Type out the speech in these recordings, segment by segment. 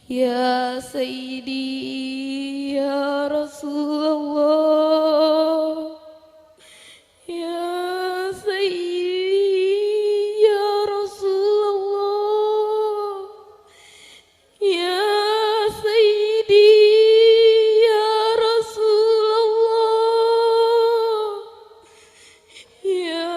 Ya Sayyidi Ya Rasulullah, Ya Sayyidi Ya Rasulullah, Ya Sayyidi Ya Rasulullah, Ya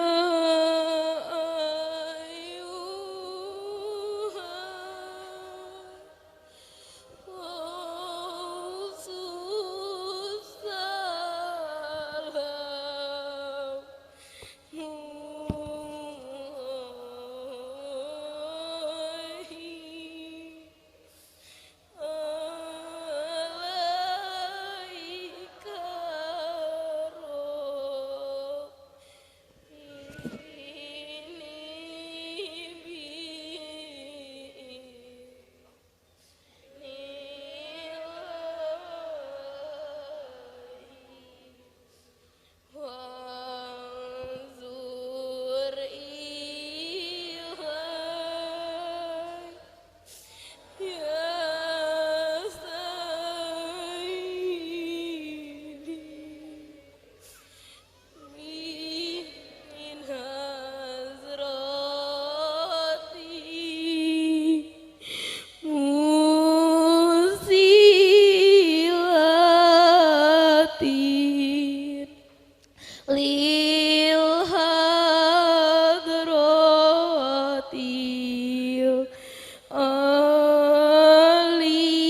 lil hadratil aliyati.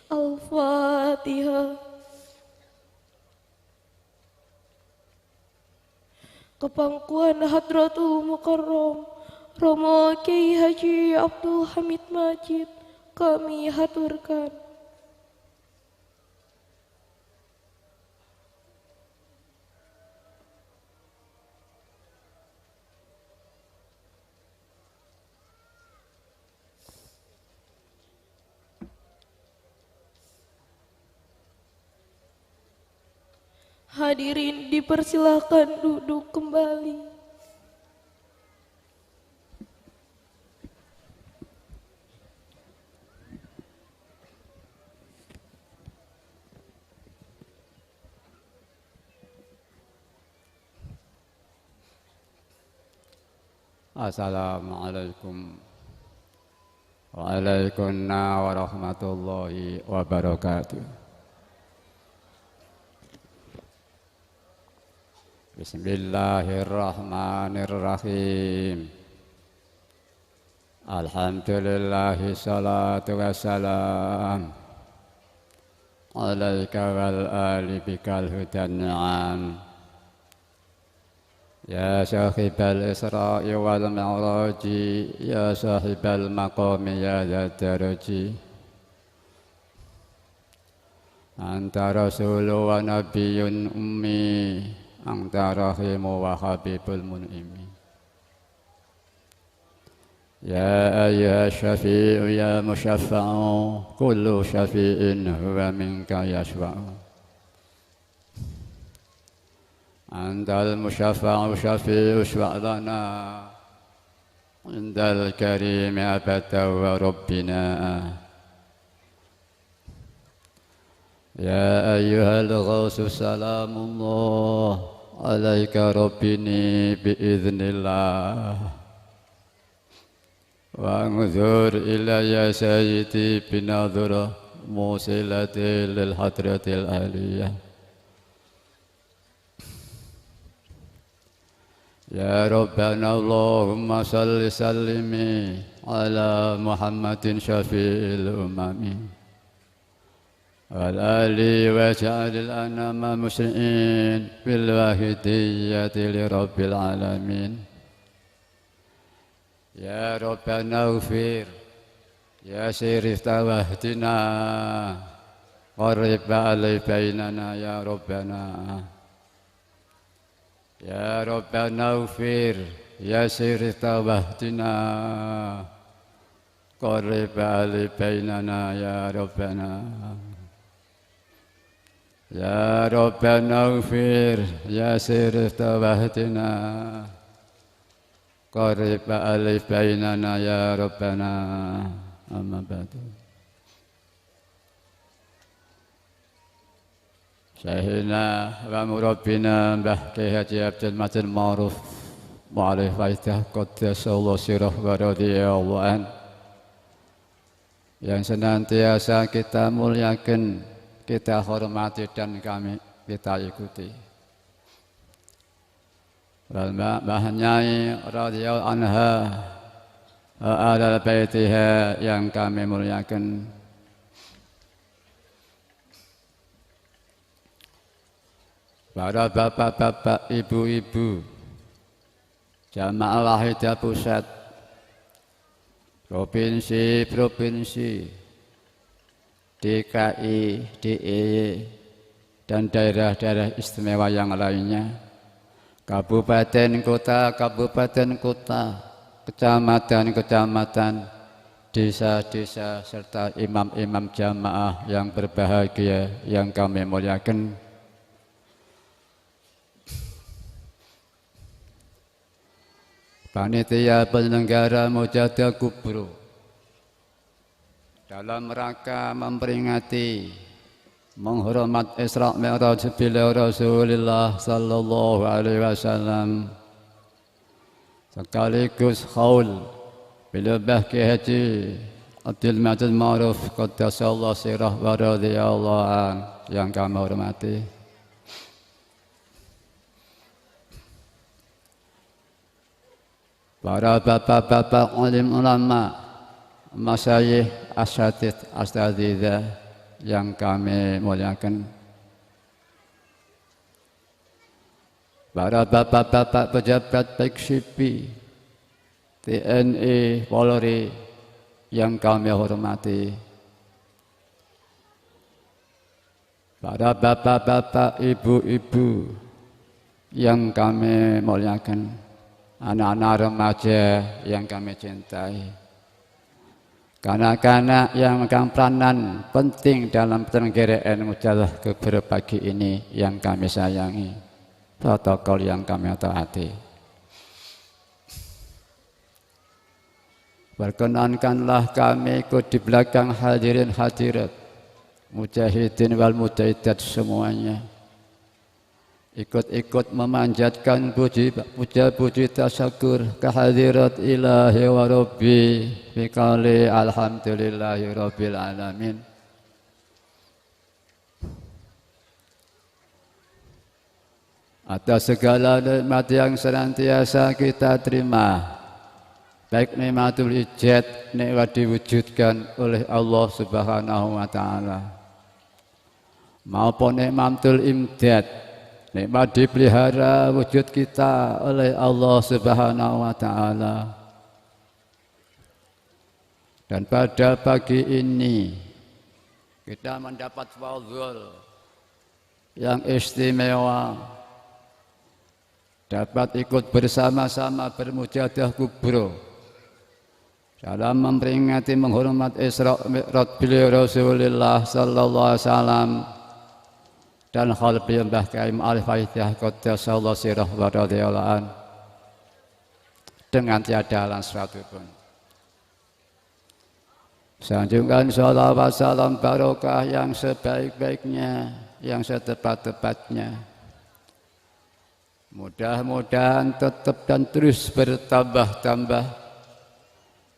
Al-Fatihah. Kepangkuan Hadratul Mukarram Romo Kiai Haji Abdul Hamid Majid kami haturkan. Hadirin dipersilakan duduk kembali. Assalamualaikum waalaikumsalam warahmatullahi wabarakatuh. Bismillahirrahmanirrahim. Alhamdulillahi salatu wassalam alaika wal ali bikal hudan ni'am. Ya sahibal isra'i wal mi'raji, ya sahibal maqami ya dzat-daraji. Anta rasulu wa nabiyyun ummi, anta rahimu wa habibul mun'imi. Ya ayyuha syafi'u ya musyaffa'u, kullu syafi'in huwa minka yashfa'u. Antal musyaffa'u syafi'u syfa'lana, indal karimi abada wa rabbina. Ya ayyuhal ghawsu salamullah, alaika rabbini biiznillah. Wa anzur ilayya sayyidi binadhura musilati lil hadratil aliyah. Ya Rabbana Allahumma salli sallimi ala Muhammadin syafi'il umami wal ali wa ja'alil anama muslimin bil wahidiyyati li rabbil alamin. Ya Rabbana ufir ya sirif tawahdina qarib alai bainana ya Rabbana. Ya Rabbana ufir ya sirif tawahdina qarib alai bainana ya Rabbana. Ya Rabbana ufir ya sirif tawahdina qarrib alif bainana ya Rabbana. Amma ba'du. Syekhina wa murabbina Mbah Kiai Haji Abdul Majid Ma'ruf Ma'alih Faidah Qaddasallahu sirah wa radhiyallahu an, yang senantiasa kita muliakan, kita hormati dan kita ikuti. Mbah Nyai radhiyallahu anha ala baitiha yang kami muliakan. Para bapak-bapak, ibu-ibu, Jamaah Wahidah Pusat, provinsi-provinsi, DKI, DIY, dan daerah-daerah istimewa yang lainnya, kabupaten kota, kecamatan, desa-desa, serta imam-imam jamaah yang berbahagia yang kami muliakan. Panitia penyelenggara Mujahadah Kubro dalam rangka memperingati menghormat Isra Mi'raj beliau Rasulullah sallallahu alaihi wasallam, sekaligus haul beliau Mbah Kiai Haji Abdul Majid Ma'ruf Qaddasallahu sirah wa radhiyallahu an yang kami hormati. Para bapak-bapak alim ulama, masyayikh, asyatid, astadzidah yang kami muliakan. Para bapak-bapak pejabat baik sipil, TNI, Polri yang kami hormati. Para bapak-bapak, ibu-ibu yang kami muliakan. Anak-anak remaja yang kami cintai, kanak-kanak yang memegang peranan penting dalam penyelenggaraan Mujahadah Kubro pagi ini yang kami sayangi, protokol yang kami taati. Perkenankanlah kami ikut di belakang hadirin hadirat, mujahidin wal mujahidat semuanya, ikut-ikut memanjatkan puja-puji tasyakur kehadirat ilahi wa rabbi bikali alhamdulillahi rabbil alamin. Atas segala nikmat yang senantiasa kita terima, baik nikmatul ijad, nikmat diwujudkan oleh Allah Subhanahu wa taala, maupun nikmatul imdad, nikmat dipelihara wujud kita oleh Allah Subhanahu wa taala. Dan pada pagi ini kita mendapat fadhil yang istimewa, dapat ikut bersama-sama bermujahadah kubro dalam memperingati menghormat Isra Mi'raj beliau Rasulullah sallallahu alaihi wasallam dan hal beliau Mbah Kiai Ma'alih Faidah Qaddasallahu sirah wa radhiyallahu an, dengan tiada halangan suatu pun. Sanjungan sholawat salam barokah yang sebaik-baiknya, yang setepat-tepatnya, mudah-mudahan tetap dan terus bertambah-tambah,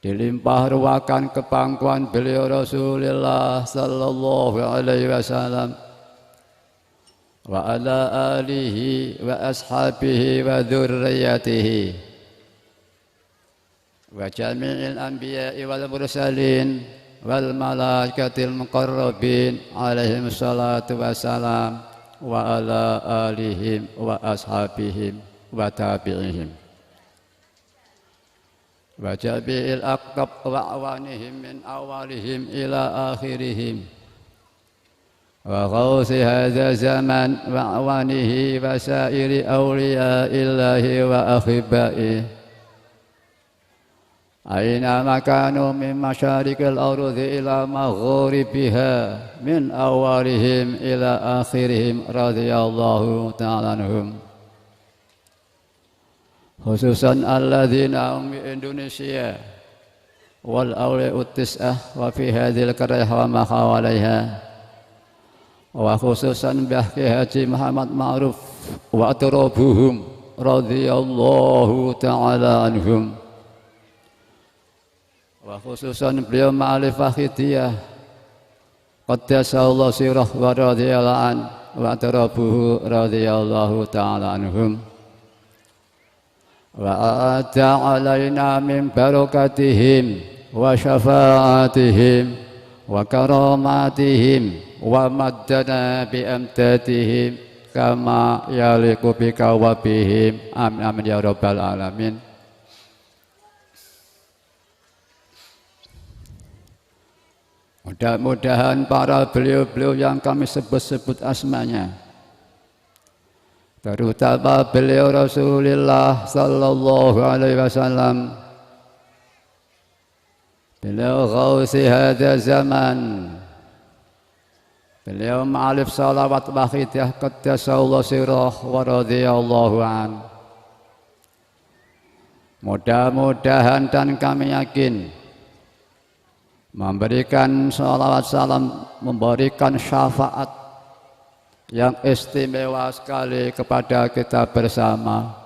dilimpah ruahkan kepangkuan beliau Rasulullah sallallahu alaihi wasallam wa ala alihi wa ashabihi wa dzurriyyatihi wa jami'il anbiya'i wal mursalin wal malaikatil muqarrabin alaihim salatu wassalam wa ala alihim wa ashabihim wa tabi'ihim wa jami'il aqtab wa awanihim min awalihim ila akhirihim wa ghawsi hadha zaman wa awanihi wa sairi awliyaillahi wa akhibaihi aina makanu min masyarikil ardi ila maghribiha min awalihim ila akhirihim radhiyallahu ta'ala anhum khususan alladzina hum Indonesia wal awlia'ut tis'ah wa fi hadhil qaryah wa ma hawalaiha wa khususan Mbah Ki Haji Muhammad Ma'ruf wa atrabuhum radhiyallahu ta'ala anhum wa khususan beliau ma'alif Fakhidiyah qaddasallahu sirah wa radhiyallahu an wa atrabuhu radhiyallahu ta'ala anhum wa ata alaina min barakatihim wa syafa'atihim wa karamatihim wa maddana bi amtatihim kama yaliqu bika wa bihim amin amin ya rabbal alamin. Mudah-mudahan para beliau-beliau yang kami sebut-sebut asmanya, terutama beliau Rasulullah sallallahu alaihi wasallam, beliau Ghausi hadza zaman, beliau ma'alif salawat Fakhidiyah qaddasallahu sirah wa radhiyallahu an. Mudah-mudahan dan kami yakin memberikan salawat salam, memberikan syafaat yang istimewa sekali kepada kita bersama,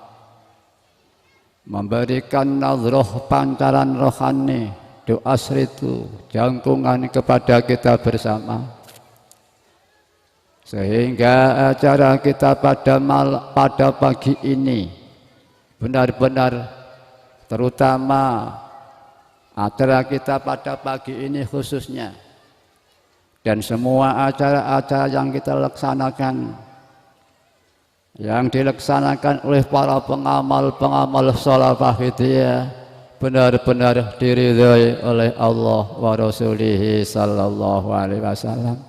memberikan nadroh pancaran rohani, doa seritu, jangkungan kepada kita bersama, sehingga acara kita pada pagi ini benar-benar, terutama acara kita pada pagi ini khususnya, dan semua acara-acara yang kita laksanakan, yang dilaksanakan oleh para pengamal-pengamal shalah Fakhidiyah, benar-benar diridhai oleh Allah wa Rasulih sallallahu alaihi wasallam,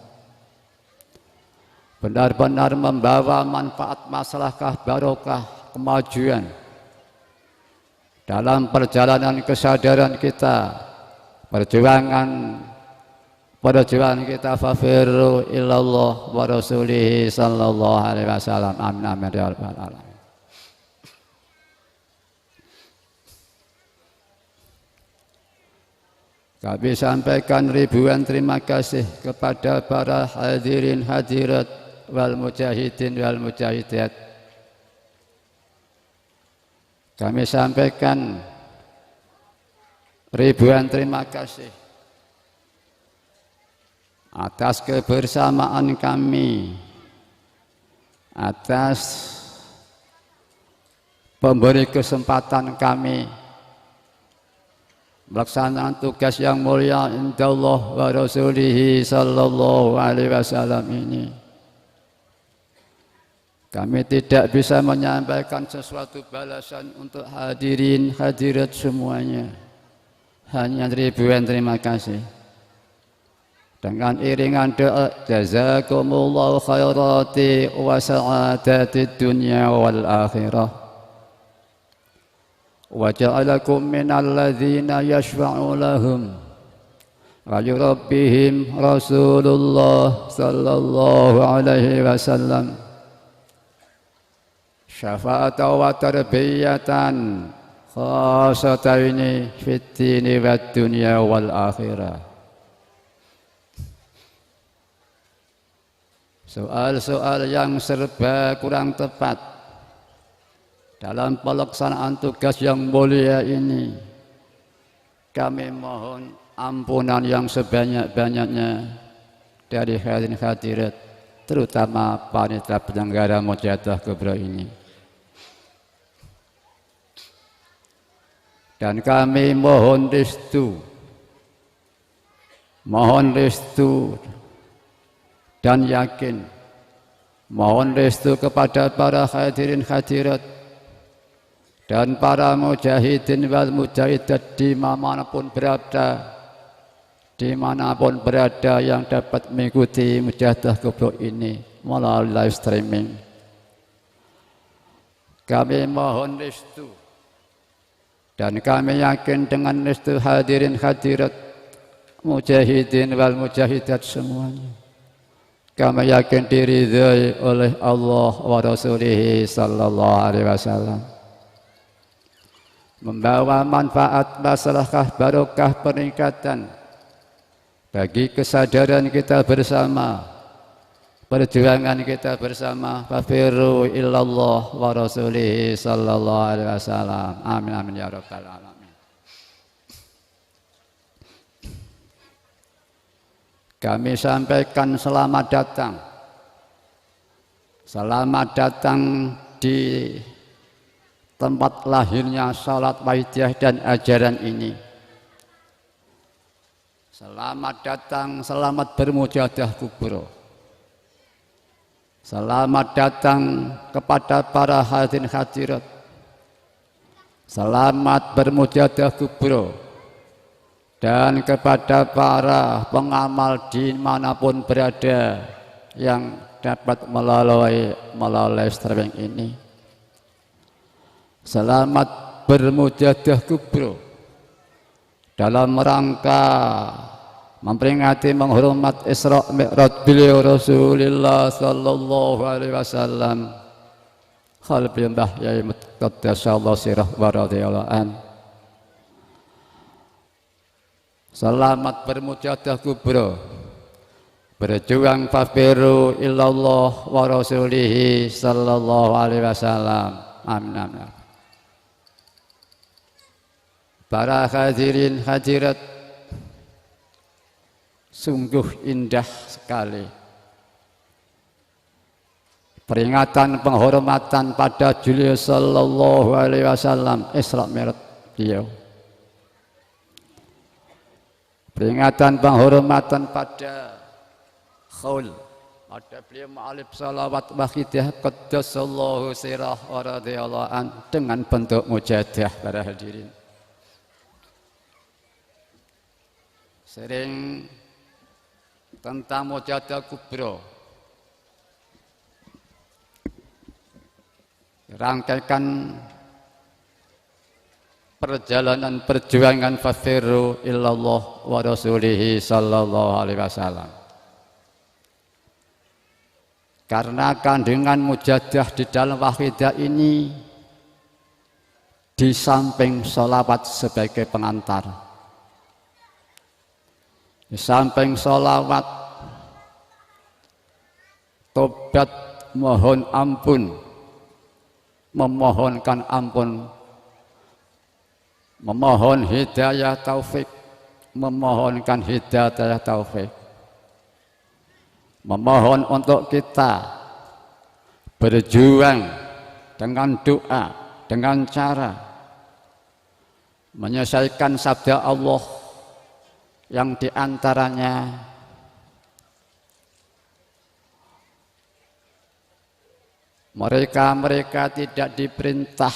benar-benar membawa manfaat, maslahah, barokah, kemajuan dalam perjalanan kesadaran kita, perjuangan kita, fafirru ilallah wa rasulihi sallallahu alaihi wasallam amin amin ya rabbal alamin. Kami sampaikan ribuan terima kasih kepada para hadirin hadirat wal mujahidin wal mujahidat. Kami sampaikan ribuan terima kasih atas kebersamaan kami, atas pemberi kesempatan kami melaksanakan tugas yang mulia indallah wa rasulihi sallallahu alaihi wasallam ini. Kami tidak bisa menyampaikan sesuatu balasan untuk hadirin hadirat semuanya, hanya ribuan terima kasih. Dengan iringan doa, jazakumullahu khairati wa sa'adati dunya wal akhirah wa ja'alakum minal ladzina yashfa'u lahum wa yurabbihim Rasulullah sallallahu alaihi wasallam syafa'atan wa tarbiyatan khasatan fid dini wad dunya wal akhirah. Soal-soal yang serba kurang tepat dalam pelaksanaan tugas yang mulia ini, kami mohon ampunan yang sebanyak-banyaknya dari hadirin hadirat, terutama panitia penyelenggara Mujahadah Kubra ini. Dan kami mohon restu dan yakin, mohon restu kepada para hadirin hadirat dan para mujahidin wal mujahidat dimanapun berada yang dapat mengikuti Mujahadah Kubra ini melalui live streaming. Kami mohon restu dan kami yakin dengan restu hadirin hadirat, mujahidin wal mujahidat semuanya, kami yakin diridhai oleh Allah wa Rasulih sallallahu alaihi wasallam. membawa manfaat, maslahah, barokah, peningkatan bagi kesadaran kita bersama, perjuangan kita bersama. Fafiru illallah wa rasulihi sallallahu alaihi wasallam. Amin amin ya rabbal alamin. Kami sampaikan selamat datang. Selamat datang di tempat lahirnya salat Wahidiyah dan ajaran ini. Selamat datang, selamat bermujahadah kubro. Selamat datang kepada para hadirin hadirat. Selamat bermujahadah kubro. Dan kepada para pengamal dimanapun berada yang dapat melalui streaming ini. Selamat bermujahadah kubro dalam rangka memperingati menghormat Isra Mi'raj beliau Rasulullah sallallahu alaihi wasallam. Khalbi Mbah Yai Qaddasallahu sirah wa radhiyallahu an. Selamat bermujahadah kubro, berjuang fafiru illallah wa rasulihi sallallahu alaihi wasallam. Amin amin. Para hadirin hadirat, sungguh indah sekali peringatan penghormatan pada Julius sallallahu alaihi wasallam Isra Mi'raj beliau. Peringatan penghormatan pada Khaul, pada beliau ma'alif salawat Wahidiyah Qaddasallahu sirah wa radhiyallahu an, dengan bentuk mujahadah. Para hadirin, sering tentang mujahadah kubro rangkaikan perjalanan perjuangan fafiru illallah wa rasulihi sallallahu alaihi wasallam. Karena kandungan mujahadah di dalam Wahidiyah ini di samping sholawat sebagai pengantar, di samping sholawat, tobat, mohon ampun, memohonkan ampun, memohon hidayah taufik, memohonkan hidayah taufik, memohon untuk kita berjuang dengan doa, dengan cara menyelesaikan sabda Allah yang diantaranya mereka tidak diperintah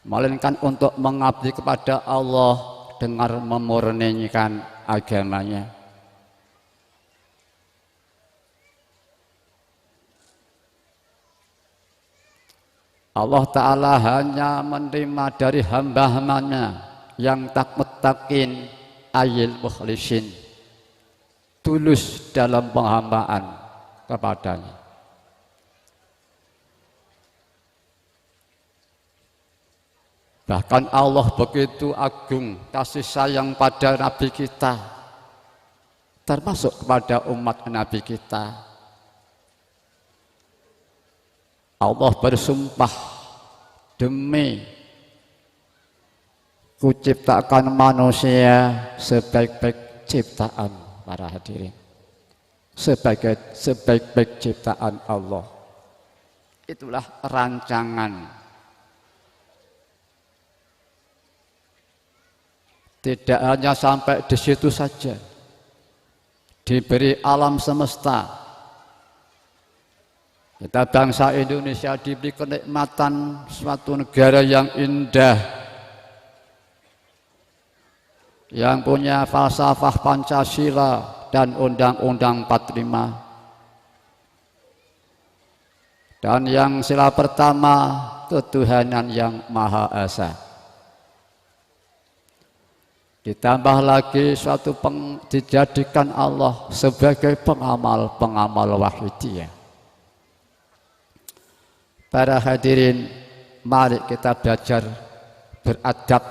melainkan untuk mengabdi kepada Allah dengan memurnikan agamanya. Allah Ta'ala hanya menerima dari hamba-hambanya yang takmutakin ayil mukhlisin, tulus dalam penghambaan kepadanya. Bahkan Allah begitu agung kasih sayang pada Nabi kita, termasuk kepada umat Nabi kita. Allah bersumpah, demi kuciptakan manusia sebaik-baik ciptaan. Para hadirin, sebaik-baik ciptaan Allah. Itulah rancangan. Tidak hanya sampai di situ saja, diberi alam semesta. Kita bangsa Indonesia diberi kenikmatan suatu negara yang indah, yang punya falsafah Pancasila dan Undang-Undang 45, dan yang sila pertama ketuhanan yang Maha Esa. Ditambah lagi dijadikan Allah sebagai pengamal Wahidiyah. Para hadirin, mari kita belajar beradab.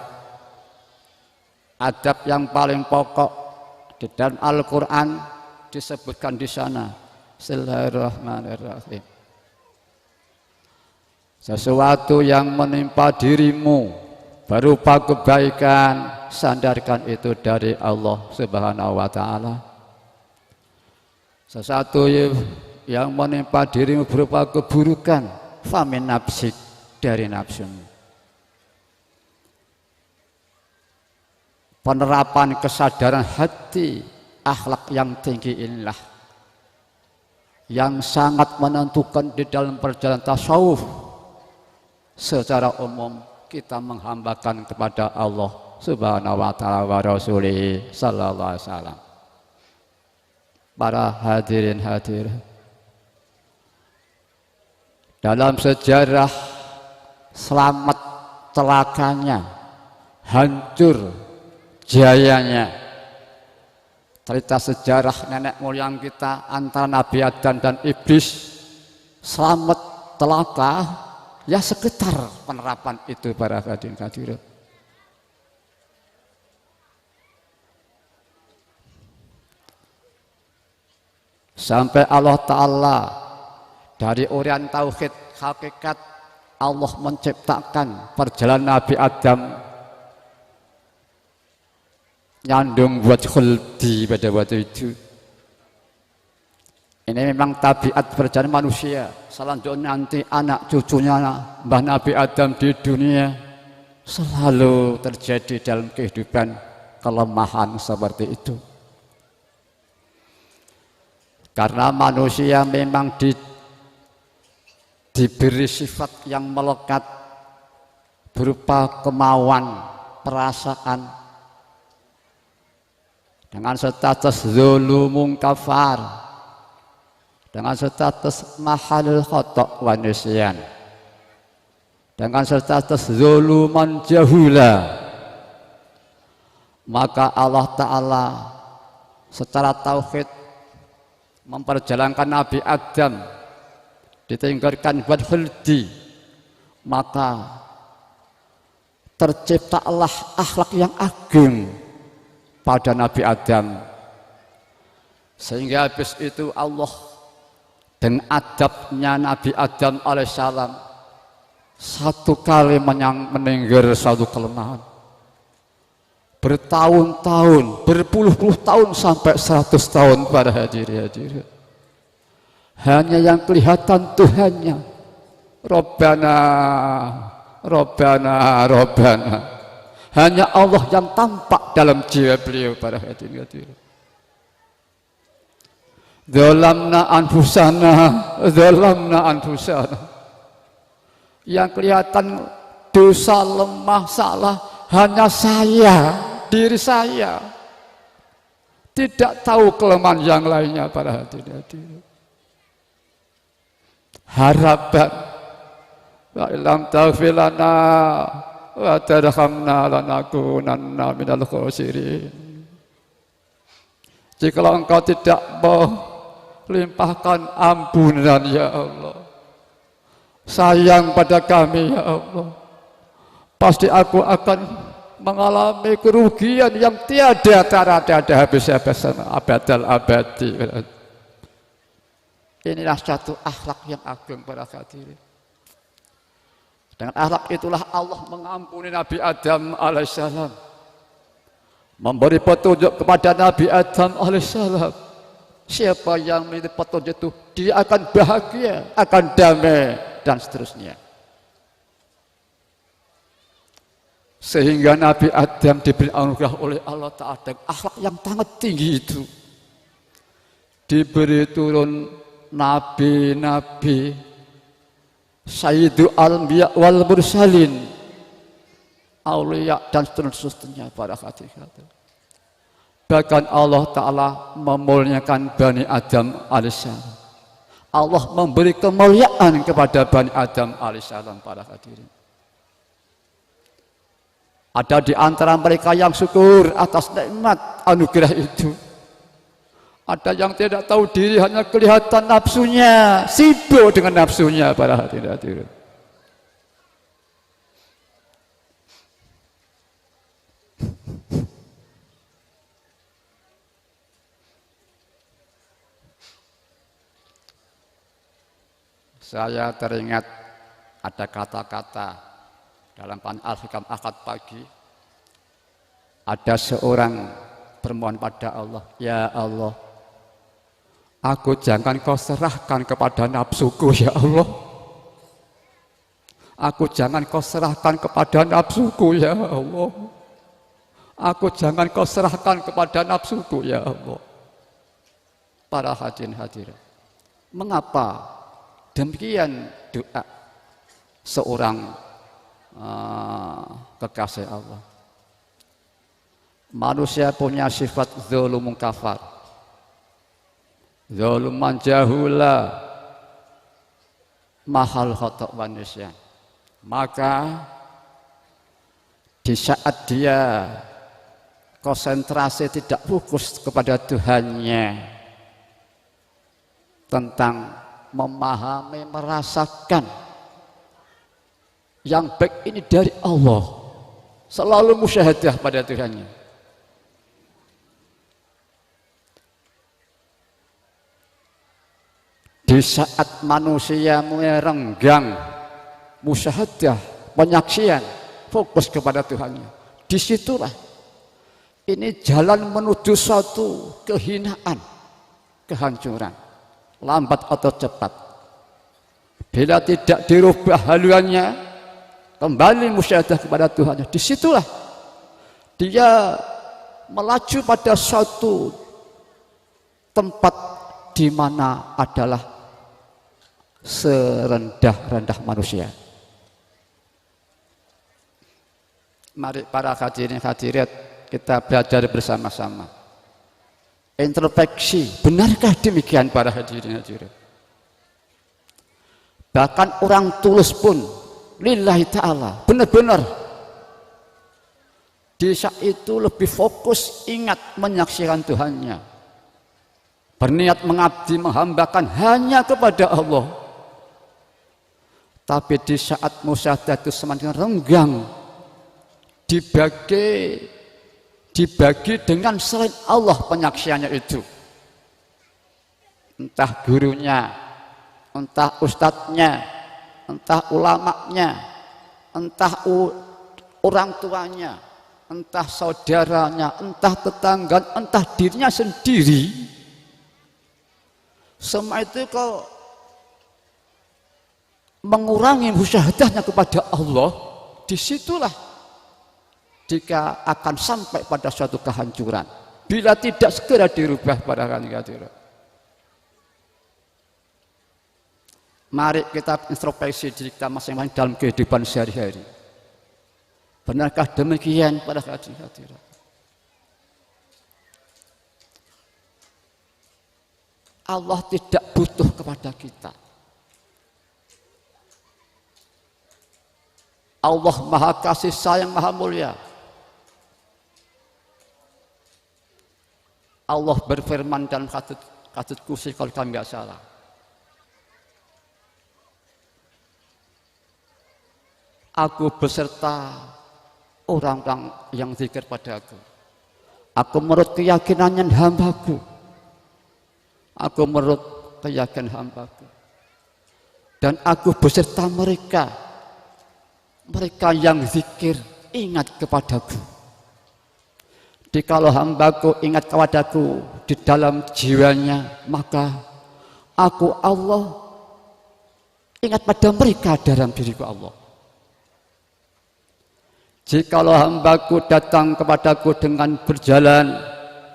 Adab yang paling pokok di dalam Al-Quran disebutkan di sana. Bismillahirrahmanirrahim. Sesuatu yang menimpa dirimu berupa kebaikan, sandarkan itu dari Allah Subhanahu wa Ta'ala. Sesuatu yang menimpa dirimu berupa keburukan, famin nafsik, dari nafsumu. Penerapan kesadaran hati, akhlak yang tinggi inilah yang sangat menentukan di dalam perjalanan tasawuf. Secara umum kita menghambakan kepada Allah Subhanahu wa Ta'ala wa Rasulih sallallahu alaihi wasallam. Para hadirin hadirat, dalam sejarah selamat celakanya, hancur jayanya, cerita sejarah nenek moyang kita antara Nabi Adam dan Iblis, selamat celaka, ya sekitar penerapan itu para hadirin hadirat. Sampai Allah Ta'ala dari urian tauhid hakikat Allah menciptakan perjalanan Nabi Adam nyandung buat khuldi pada waktu itu. Ini memang tabiat perjalanan manusia. Selanjutnya nanti anak cucunya Mbah Nabi Adam di dunia selalu terjadi dalam kehidupan kelemahan seperti itu. Karena manusia memang diberi sifat yang melekat berupa kemauan, perasaan, dengan status zulumun kafar, dengan status mahalul khotok wa nisyan, dengan status zuluman jahula, maka Allah Ta'ala secara tauhid memperjalankan Nabi Adam ditinggalkan buat khuldi, maka terciptalah akhlak yang agung pada Nabi Adam, sehingga habis itu Allah dengan adabnya Nabi Adam alaihissalam satu kali menengger satu kelemahan, bertahun-tahun, berpuluh-puluh tahun sampai 100 tahun para hadirin. Hanya yang kelihatan Tuhannya, Robbana, Robbana, Robbana. Hanya Allah yang tampak dalam jiwa beliau para hadirin. Zalamna anfusana, zalamna anfusana. Yang kelihatan dosa, lemah, salah hanya saya, diri saya. Tidak tahu kelemahan yang lainnya para hadirin. Harapan wa ilam taghfir lana wa tarhamna lanakunanna minal khosirin. Jikalau engkau tidak melimpahkan ampunan ya Allah, sayang pada kami ya Allah, pasti aku akan mengalami kerugian yang tiada habis-habisan abadal abadi. Inilah satu akhlak yang agung para hadirin. Dengan akhlak itulah Allah mengampuni Nabi Adam alaihissalam, memberi petunjuk kepada Nabi Adam alaihissalam. Siapa yang memiliki petunjuk itu, dia akan bahagia, akan damai, dan seterusnya. Sehingga Nabi Adam diberi anugerah oleh Allah Ta'ala dengan akhlak yang sangat tinggi itu. Diberi turun nabi-nabi, Sayyidul Anbiya wal Mursalin, aulia dan seterusnya para hadirin. Bahkan Allah Ta'ala memuliakan Bani Adam alaihissalam. Allah memberi kemuliaan kepada Bani Adam alaihissalam para hadirin. Ada di antara mereka yang syukur atas nikmat anugerah itu. Ada yang tidak tahu diri, hanya kelihatan nafsunya, sibuk dengan nafsunya para hadirin. Saya teringat ada kata-kata dalam Al-Hikam Akad pagi. Ada seorang bermohon pada Allah, ya Allah, aku jangan kau serahkan kepada nafsuku ya Allah. Aku jangan kau serahkan kepada nafsuku ya Allah. Aku jangan kau serahkan kepada nafsuku ya Allah. Para hadirin hadirat, mengapa demikian doa seorang kekasih Allah? Manusia punya sifat zalumun kafar, zaluman jahula, mahal khata' wa nisyan. Maka di saat dia konsentrasi tidak fokus kepada Tuhannya, tentang memahami, merasakan yang baik ini dari Allah, selalu musyahadah pada Tuhannya. Di saat manusia mulai renggang, musyahadah, penyaksian, fokus kepada Tuhannya, disitulah ini jalan menuju suatu kehinaan, kehancuran, lambat atau cepat. Bila tidak dirubah haluannya, kembali musyahadah kepada Tuhannya, disitulah dia melaju pada suatu tempat di mana adalah serendah-rendah manusia. Mari para hadirin hadirat, kita belajar bersama-sama. Introspeksi, benarkah demikian para hadirin hadirat? Bahkan orang tulus pun lillahi ta'ala, benar-benar di saat itu lebih fokus, ingat menyaksikan Tuhannya, berniat mengabdi, menghambakan hanya kepada Allah. Tapi di saat musyahadah itu semakin renggang, dibagi dengan selain Allah penyaksiannya itu, entah gurunya, entah ustadznya, entah ulamanya, entah orang tuanya, entah saudaranya, entah tetangga, entah dirinya sendiri. Semua itu kalau mengurangi musyahadahnya kepada Allah, disitulah jika akan sampai pada suatu kehancuran bila tidak segera dirubah pada hadirin. Mari kita introspeksi diri kita masing-masing dalam kehidupan sehari-hari. Benarkah demikian pada hadirin? Allah tidak butuh kepada kita. Allah maha kasih sayang, maha mulia. Allah berfirman dalam hadits qudsi kalau kami nggak salah, aku beserta orang-orang yang zikir padaku. Aku menurut keyakinan hambaku. Aku menurut keyakinan hambaku. Dan aku beserta mereka. Mereka yang zikir ingat kepadaku. Jikalau hambaku ingat kepadaku di dalam jiwanya, maka aku Allah ingat pada mereka dalam diriku Allah. Jikalau hambaku datang kepadaku dengan berjalan,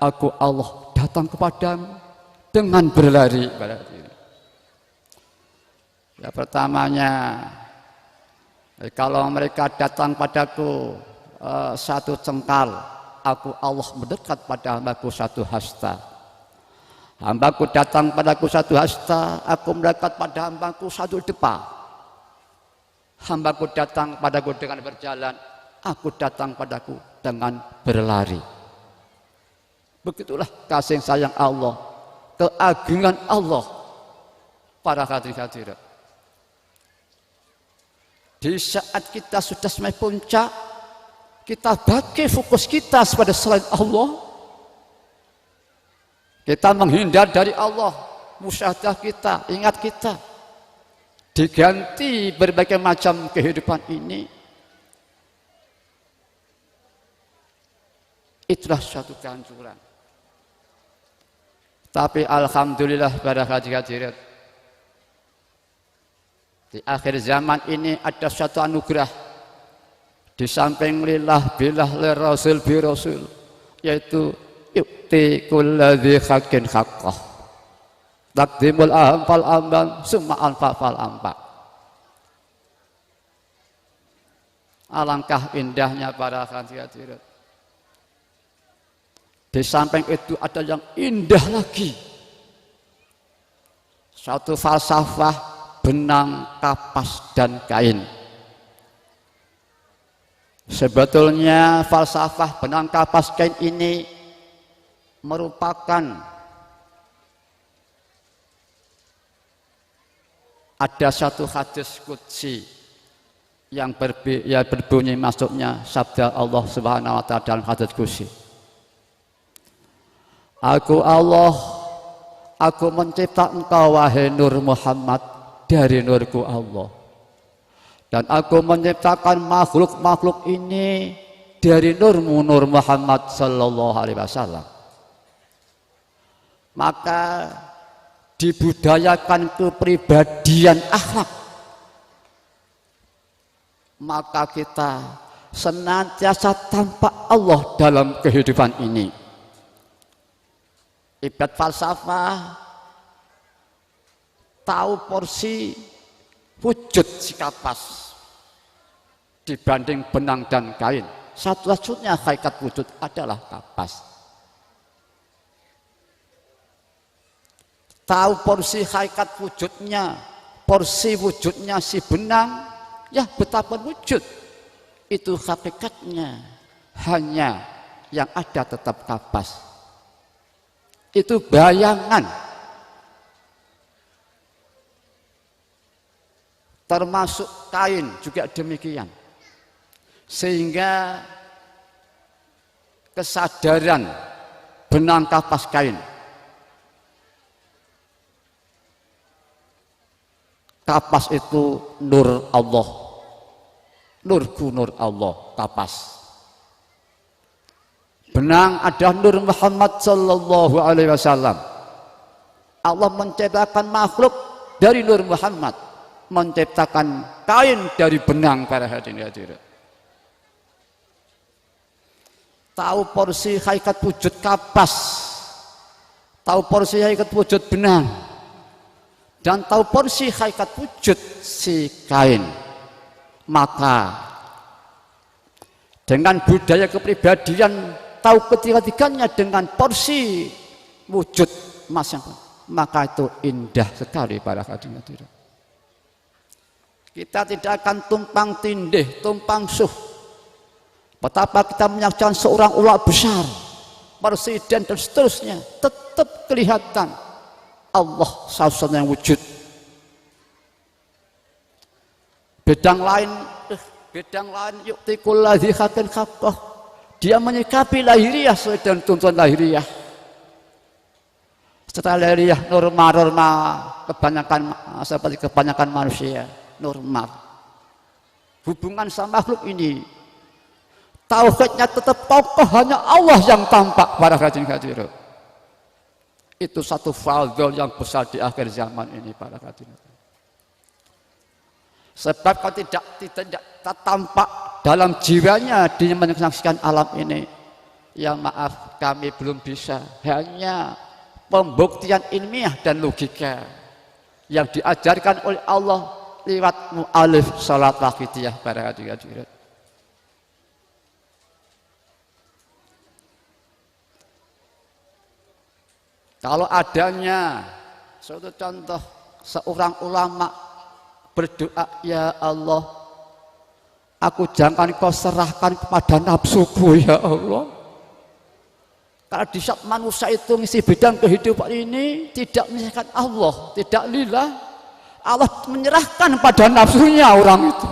aku Allah datang kepadamu dengan berlari. Ya, pertamanya, kalau mereka datang padaku satu cengkal, aku Allah mendekat pada hambaku satu hasta. Hambaku datang padaku satu hasta, aku mendekat pada hambaku satu depa. Hambaku datang padaku dengan berjalan, aku datang padaku dengan berlari. Begitulah kasih sayang Allah, keagungan Allah para hadirin. Di saat kita sudah sampai puncak, kita bagi fokus kita kepada selain Allah. Kita menghindar dari Allah, musyahadah kita, ingat kita. diganti berbagai macam kehidupan ini, itulah suatu kehancuran. Tapi alhamdulillah para hadirat, di akhir zaman ini ada suatu anugerah di samping lillah billah li rasul bi rasul, yaitu yu'ti kulladzi haqqin haqqah, taqdimul anfal amban summa anfal amba. Alangkah indahnya para hadirat. Di samping itu ada yang indah lagi, suatu falsafah benang, kapas, dan kain. Sebetulnya falsafah benang, kapas, kain ini merupakan ada satu hadis qudsi yang berbunyi masuknya sabda Allah Subhanahu wa taala dalam hadis qudsi. Aku Allah, aku mencipta engkau wahai Nur Muhammad dari nurku Allah. Dan aku menciptakan makhluk-makhluk ini dari nurmu Nur Muhammad sallallahu alaihi wasallam. Maka dibudayakan kepribadian akhlak, maka kita senantiasa tampak Allah dalam kehidupan ini. Ibarat falsafah, tahu porsi wujud si kapas dibanding benang dan kain. Satu-satunya hakikat wujud adalah kapas. Tahu porsi hakikat wujudnya, porsi wujudnya si benang, ya betapa wujud. Itu hakikatnya hanya yang ada tetap kapas. Itu bayangan. Termasuk kain juga demikian. Sehingga kesadaran benang, kapas, kain, kapas itu nur Allah, nurku nur Allah, kapas. Benang adalah Nur Muhammad sallallahu alaihi wasallam. Allah menciptakan makhluk dari Nur Muhammad, menciptakan kain dari benang para hadirin. Tahu porsi hakikat wujud kapas, tahu porsi hakikat wujud benang, dan tahu porsi hakikat wujud si kain. Maka dengan budaya kepribadian, tahu ketiga-tiganya dengan porsi wujud masing-masing, maka itu indah sekali para hadirin. Kita tidak akan tumpang tindih, tumpang suh. Betapa kita menyaksikan seorang ulama besar, presiden dan seterusnya, tetap kelihatan Allah satu-satunya yang wujud. Bidang lain yu'tikul ladzi haqqin haqqah. Dia menyikapi lahiriah sesuai dengan tuntunan lahiriah. Setelah lahiriah norma kebanyakan seperti kebanyakan manusia, normal. Hubungan sama makhluk ini, tauhidnya tetap kokoh, hanya Allah yang tampak para hadirin. Itu satu fadhil yang besar di akhir zaman ini para hadirin. Sebab kalau tidak tampak dalam jiwanya dia menyaksikan alam ini, ya maaf, kami belum bisa. Hanya pembuktian ilmiah dan logika yang diajarkan oleh Allah lewat mu'alif salat waqtiyah para hadirin. Kalau adanya suatu contoh seorang ulama berdoa, ya Allah, aku jangan kau serahkan kepada nafsuku ya Allah. Karena di saat manusia itu ngisi bidang kehidupan ini tidak menyerahkan Allah, tidak lillah, Allah menyerahkan pada nafsunya orang itu.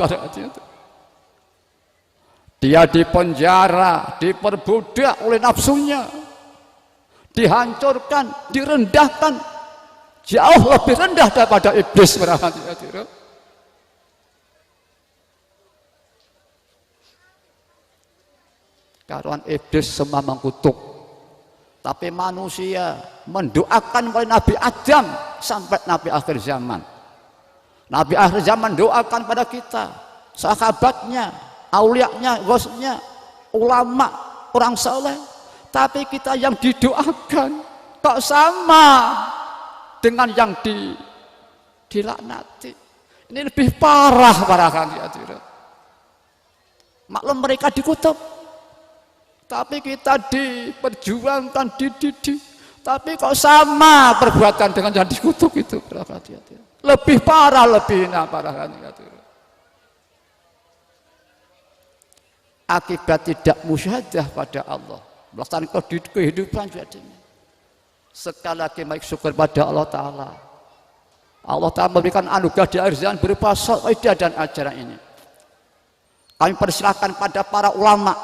Dia dipenjara, diperbudak oleh nafsunya, dihancurkan, direndahkan, jauh lebih rendah daripada iblis. karuan iblis semua mengkutuk. Tapi manusia mendoakan mulai Nabi Adam sampai Nabi akhir zaman. Nabi akhir zaman doakan pada kita, sahabatnya, aulianya, gosnya, ulama, orang soleh. Tapi kita yang didoakan kok sama dengan yang dilaknati. Ini lebih parah para hadirin. Maklum mereka dikutuk, tapi kita diperjuangkan, dididik. Tapi kok sama perbuatan dengan yang dikutuk itu para hadirin. Lebih parah, lebih hina para hadirin. Akibat tidak musyahadah pada Allah, melaksanakan kehidupan jadinya. Sekali lagi baik syukur pada Allah Ta'ala. Allah Ta'ala memberikan anugerah di akhir zaman berupa faedah dan ajaran ini. Kami persilahkan pada para ulama,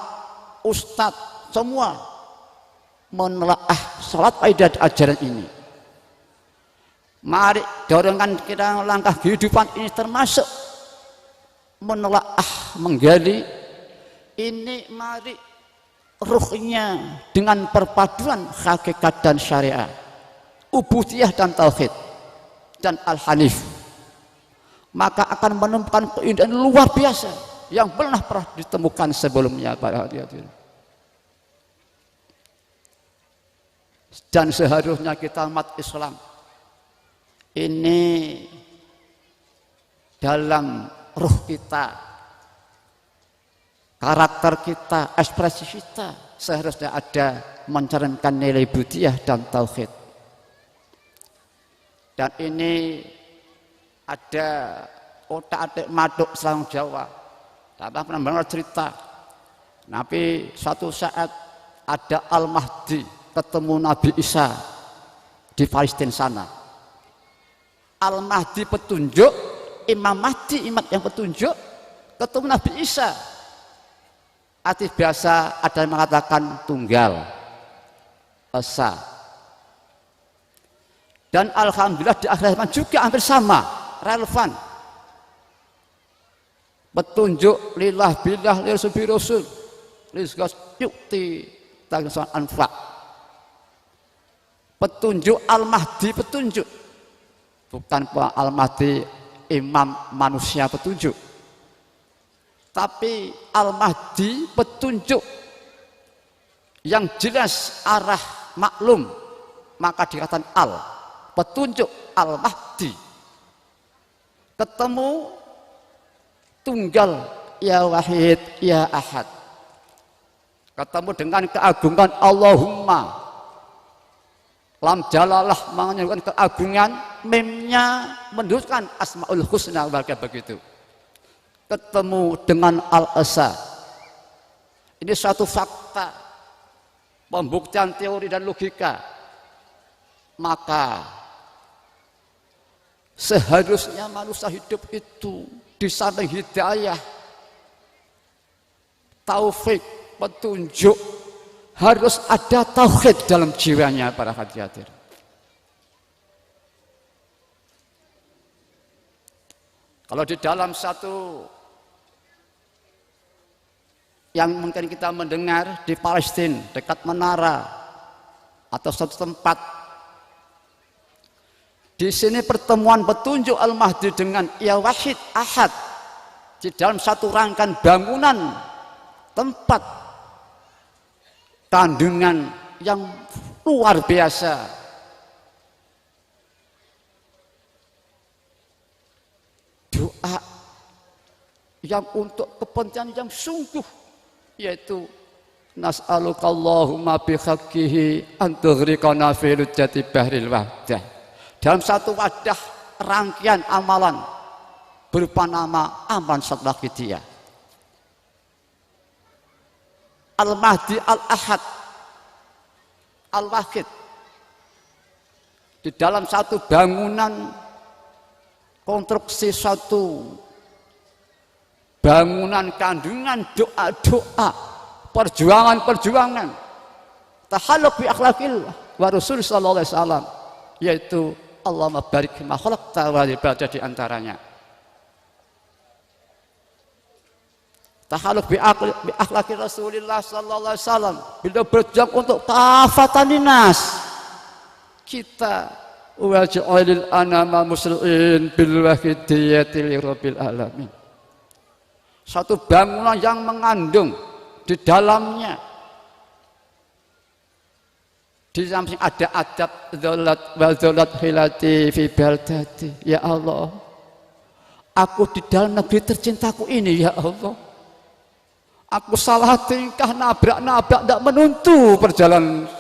ustadz, semua menelaah salat faedah ajaran ini. Mari dorongan kita langkah kehidupan ini termasuk menelaah, menggali ini, mari ruhnya dengan perpaduan hakikat dan syariat, ubudiyah dan tauhid dan al-hanif, maka akan menemukan keindahan luar biasa yang pernah ditemukan sebelumnya para hadirin. Dan seharusnya kita umat Islam ini dalam ruh kita, karakter kita, ekspresi kita seharusnya ada mencerminkan nilai budiyah dan tauhid. Dan ini ada otak-atik maduk Selang Jawa. Saya pernah dengar cerita, Nabi suatu saat ada Al-Mahdi ketemu Nabi Isa di Palestina sana. Al-Mahdi petunjuk, Imam Mahdi imam yang petunjuk, ketemu Nabi Isa. Arti biasa ada yang mengatakan tunggal, esa. Dan alhamdulillah di akhir zaman juga hampir sama, relevan. Petunjuk lillah billah lirsubi rasul lisgas yukti tangsan anfa. Petunjuk Al-Mahdi petunjuk, bukan Al-Mahdi imam manusia petunjuk, tapi Al-Mahdi petunjuk yang jelas arah maklum, maka dikatakan petunjuk Al-Mahdi. Ketemu tunggal, ya wahid, ya ahad. Ketemu dengan keagungan Allahumma, lam jalalah menunjukkan keagungan, mimnya menunjukkan asmaul husna, begitu. Ketemu dengan al-asa, ini suatu fakta, pembuktian teori dan logika. Maka seharusnya manusia hidup itu di samping hidayah, taufik, petunjuk, harus ada tauhid dalam jiwanya para hadirin. Kalau di dalam satu yang mungkin kita mendengar di Palestina dekat menara atau satu tempat, di sini pertemuan petunjuk Al-Mahdi dengan ya wahid ahad di dalam satu rangkaian bangunan tempat kandungan yang luar biasa. Doa yang untuk kepentingan yang sungguh, yaitu nas'alukallahumma bihaqqihi an tughriqana fi lujjati bahril wahdah. Dalam satu wadah rangkaian amalan berupa nama amalan setelah dia. Al-Mahdi Al-Ahad Al-Wahid di dalam satu bangunan, konstruksi satu bangunan kandungan doa-doa, perjuangan-perjuangan tahalluq bi akhlaqillah wa rasul sallallahu alaihi wasallam, yaitu Allahumma barik ma khalaqta wa ibadah di antaranya. Tahalluq bi akhlaqi Rasulullah sallallahu alaihi wasallam. Beliau berjuang untuk kafatan nas. Kita waj'alil anama muslimin bil wahidiyati li rabbil alamin. Satu bangunan yang mengandung di dalamnya di samping ada adab dzolat wa dzolat hilati fi baldati. Ya Allah, aku di dalam negeri tercintaku ini, ya Allah, aku salah tingkah, nabrak-nabrak, tidak menuntu perjalanan.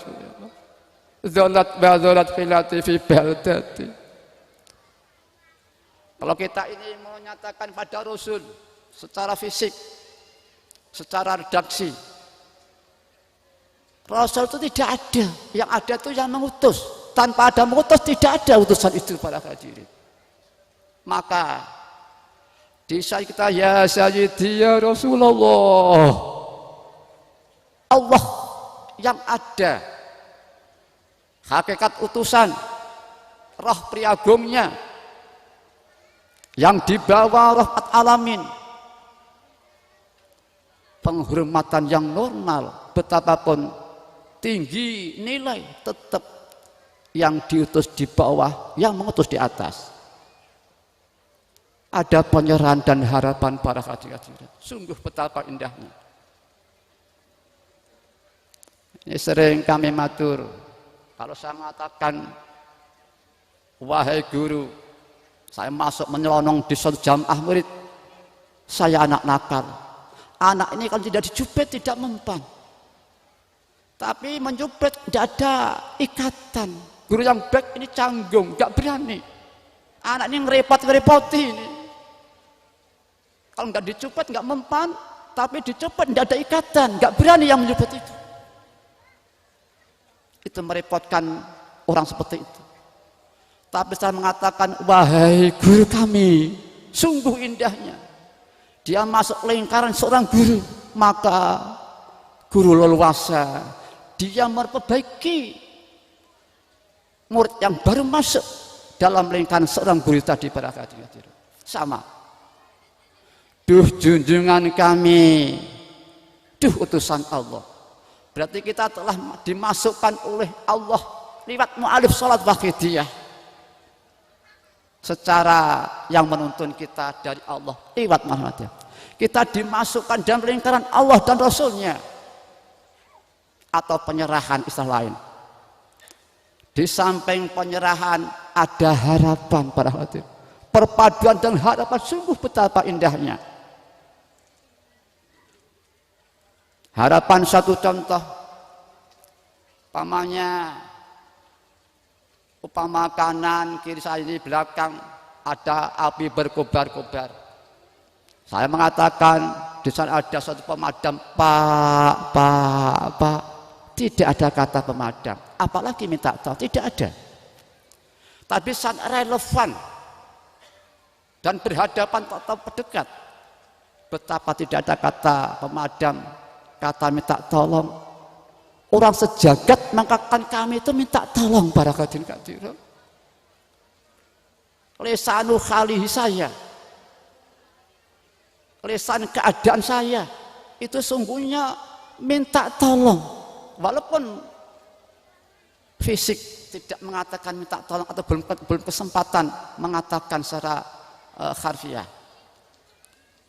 Dzolat wa dzolat hilati fi baldati. Kalau kita ini menyatakan pada Rasul secara fisik, secara redaksi, Rasul itu tidak ada, yang ada itu yang mengutus. Tanpa ada mengutus tidak ada utusan itu para hadirin. Maka di saat kita ya Sayyidi ya Rasulullah, Allah yang ada, hakikat utusan, roh priagungnya yang dibawa rahmat alamin, penghormatan yang normal, betapapun tinggi nilai, tetap yang diutus di bawah, yang mengutus di atas. Ada penyerahan dan harapan para hadirin. Sungguh betapa indahnya. Ini sering kami matur, kalau saya mengatakan, wahai guru, saya masuk menyelonong di suatu jamaah murid, saya anak nakal. Anak ini kalau tidak dicubit tidak mempan, tapi mencubit tidak ada ikatan. Guru yang baik ini canggung, nggak berani. Anak ini ngerepot-ngerepoti ini. Kalau nggak dicubit nggak mempan, tapi dicubit tidak ada ikatan, nggak berani yang mencubit itu. Itu merepotkan orang seperti itu. Tapi saya mengatakan, wahai guru kami, sungguh indahnya. Dia masuk lingkaran seorang guru, maka guru leluasa. Dia memperbaiki murid yang baru masuk dalam lingkaran seorang guru tadi para hadirin. Sama. Duh junjungan kami, duh utusan Allah. Berarti kita telah dimasukkan oleh Allah lewat mu'alif salat wahidiyah. Secara yang menuntun kita dari Allah lewat Muhammadiyah. Kita dimasukkan dalam lingkaran Allah dan Rasulnya. Atau penyerahan istilah lain. Di samping penyerahan ada harapan para hadirin. Perpaduan dan harapan sungguh betapa indahnya. Harapan satu contoh, upama kanan kiri saya di belakang ada api berkobar-kobar. Saya mengatakan di sana ada suatu pemadam, Pak. Tidak ada kata pemadam, apalagi minta tolong, tidak ada. Tapi sangat relevan dan berhadapan atau berdekat. Betapa tidak ada kata pemadam, kata minta tolong. Orang sejagat mengatakan kami itu minta tolong para hadirin. Lesanu khalihi saya, lesan keadaan saya itu sungguhnya minta tolong. Walaupun fisik tidak mengatakan minta tolong atau belum kesempatan mengatakan secara harfiah.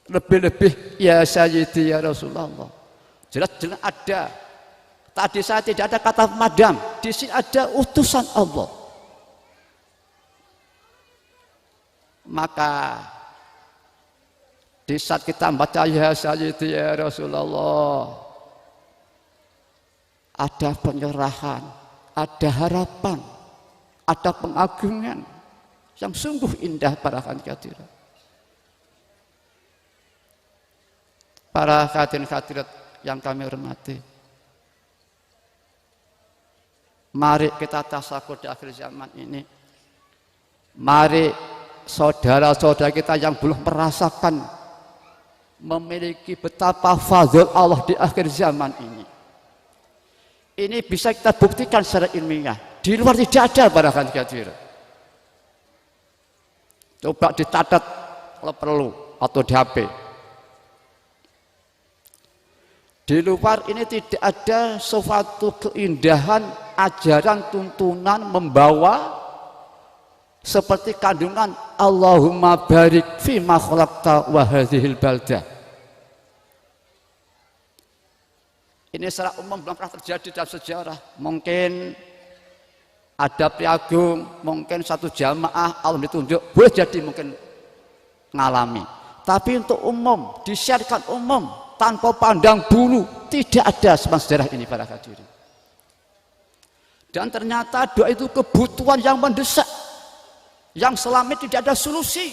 Lebih-lebih ya Sayyidi ya Rasulullah. Jelas-jelas ada. Tadi saya tidak ada kata pemadam, di sini ada utusan Allah. Maka di saat kita membaca ya Sayyidi ya Rasulullah, ada penyerahan, ada harapan, ada pengagungan yang sungguh indah para hadirin. Para hadirin yang kami hormati, mari kita tasakur di akhir zaman ini. Mari saudara-saudara kita yang belum merasakan memiliki betapa fadl Allah di akhir zaman ini. Ini bisa kita buktikan secara ilmiah. Di luar tidak ada para hadirin. Coba dicatat kalau perlu atau di HP. Di luar ini tidak ada suatu keindahan, ajaran, tuntunan membawa seperti kandungan Allahumma barik fi ma khalaqta wa hadhil baldah. Ini secara umum belum pernah terjadi dalam sejarah. Mungkin ada priagung, mungkin satu jamaah Allah ditunjuk, boleh jadi mungkin ngalami. Tapi untuk umum, disiarkan umum, tanpa pandang bulu, tidak ada sejarah ini para hadirin. Dan ternyata doa itu kebutuhan yang mendesak, yang selama ini tidak ada solusi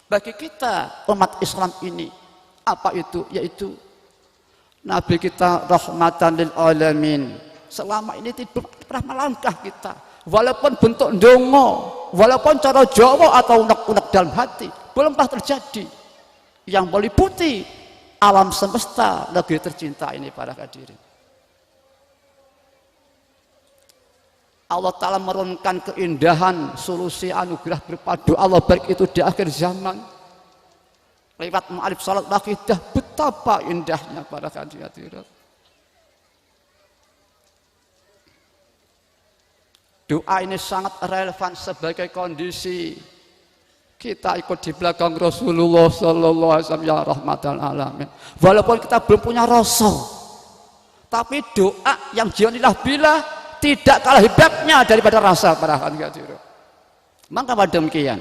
bagi kita umat Islam ini. Apa itu? Yaitu Nabi kita rahmatan lil alamin. Selama ini tidak pernah melangkah kita, walaupun bentuk ndonga, walaupun cara Jawa atau unek-unek dalam hati, belum pernah terjadi yang meliputi alam semesta negeri tercinta ini para hadirin. Allah Ta'ala menurunkan keindahan solusi anugerah berupa doa Allah baik itu di akhir zaman lewat ma'arif salat waqidah. Betapa indahnya para hadirin. Doa ini sangat relevan sebagai kondisi kita ikut di belakang Rasulullah sallallahu alaihi wasallam ya rahmatan alamin. Walaupun kita belum punya rasul, tapi doa yang jiwanilah bila tidak kalah hebatnya daripada rasa para hadirin. Mengapa demikian?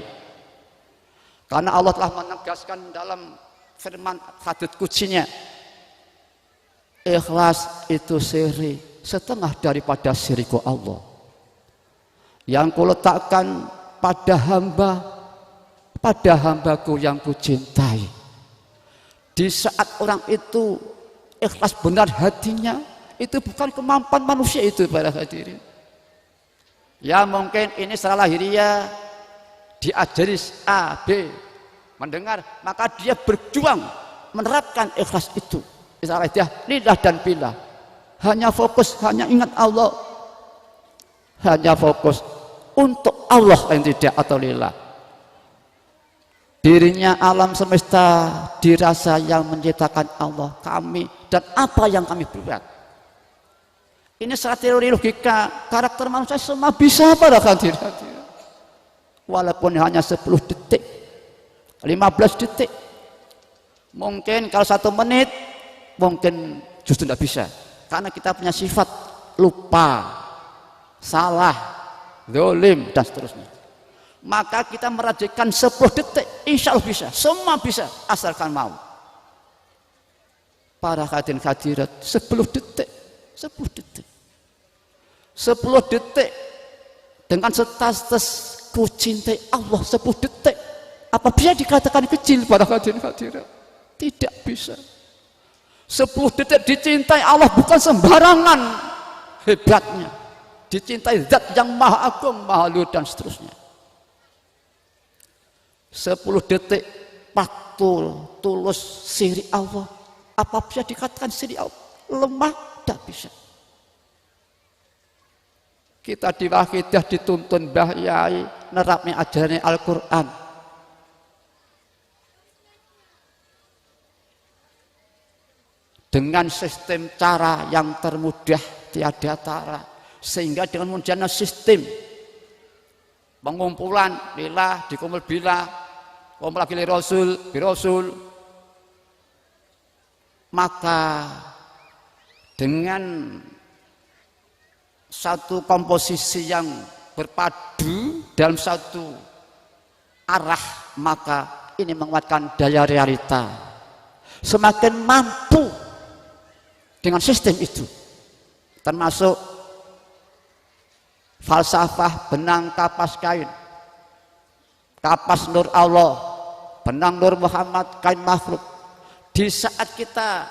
Karena Allah telah menegaskan dalam firman hadits qudsinya, ikhlas itu siri setengah daripada siriku Allah yang kuletakkan pada hambaku yang kucintai. Di saat orang itu ikhlas benar hatinya, itu bukan kemampuan manusia itu para hadirin. Ya mungkin ini secara lahiriah diajari A, B, mendengar, maka dia berjuang menerapkan ikhlas itu. Secara dia lidah dan bila, hanya fokus, hanya ingat Allah, hanya fokus untuk Allah yang tidak atau lillah. Dirinya alam semesta dirasa yang menciptakan Allah, kami, dan apa yang kami buat. Ini secara teori logika, karakter manusia semua bisa pada hadirin. Walaupun hanya 10 detik, 15 detik. Mungkin kalau 1 menit, mungkin justru tidak bisa. Karena kita punya sifat lupa, salah, zalim, dan seterusnya. Maka kita merajikan 10 detik, insya Allah bisa. Semua bisa, asalkan mau. Para hadirin hadirat, 10 detik. 10 detik 10 detik dengan status ku cintai Allah 10 detik. Apa bisa dikatakan kecil pada hadirin hadirat? Tidak bisa. 10 detik dicintai Allah bukan sembarangan hebatnya. Dicintai zat yang maha agung, maha luhur, dan seterusnya. 10 detik patul tulus siri Allah. Apa bisa dikatakan siri Allah? Lemah, tidak bisa. Kita di waqidah dituntun Mbah Yai nerapnya ajaran Al-Quran. Dengan sistem cara yang termudah, tiada tara. Sehingga dengan mudahnya sistem pengumpulan lillah, dikumpul billah, kumpul lagi li Rasul, bi Rasul. Maka dengan satu komposisi yang berpadu dalam satu arah, maka ini menguatkan daya realita. Semakin mampu dengan sistem itu, termasuk falsafah benang kapas kain, kapas nur Allah, benang nur Muhammad, kain makhluk. Di saat kita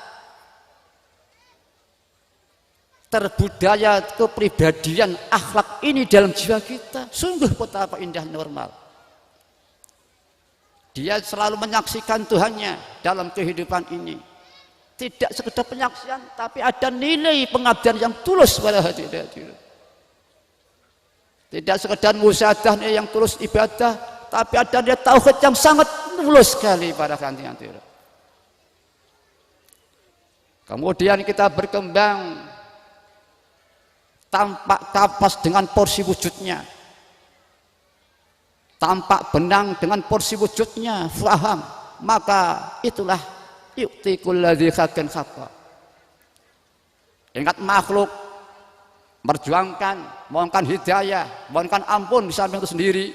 terbudaya kepribadian akhlak ini dalam jiwa kita, sungguh betapa indah normal. Dia selalu menyaksikan Tuhannya dalam kehidupan ini. Tidak sekedar penyaksian, tapi ada nilai pengabdian yang tulus pada hadirin. Tidak sekedar musyadah yang tulus ibadah, tapi ada nilai tauhid yang sangat tulus sekali pada hadirin. Kemudian kita berkembang tampak kapas dengan porsi wujudnya, tampak benang dengan porsi wujudnya, faham, maka itulah yu'ti kulladzi haqqin haqqa. Ingat makhluk merjuangkan, mohonkan hidayah, mohonkan ampun di samping itu sendiri,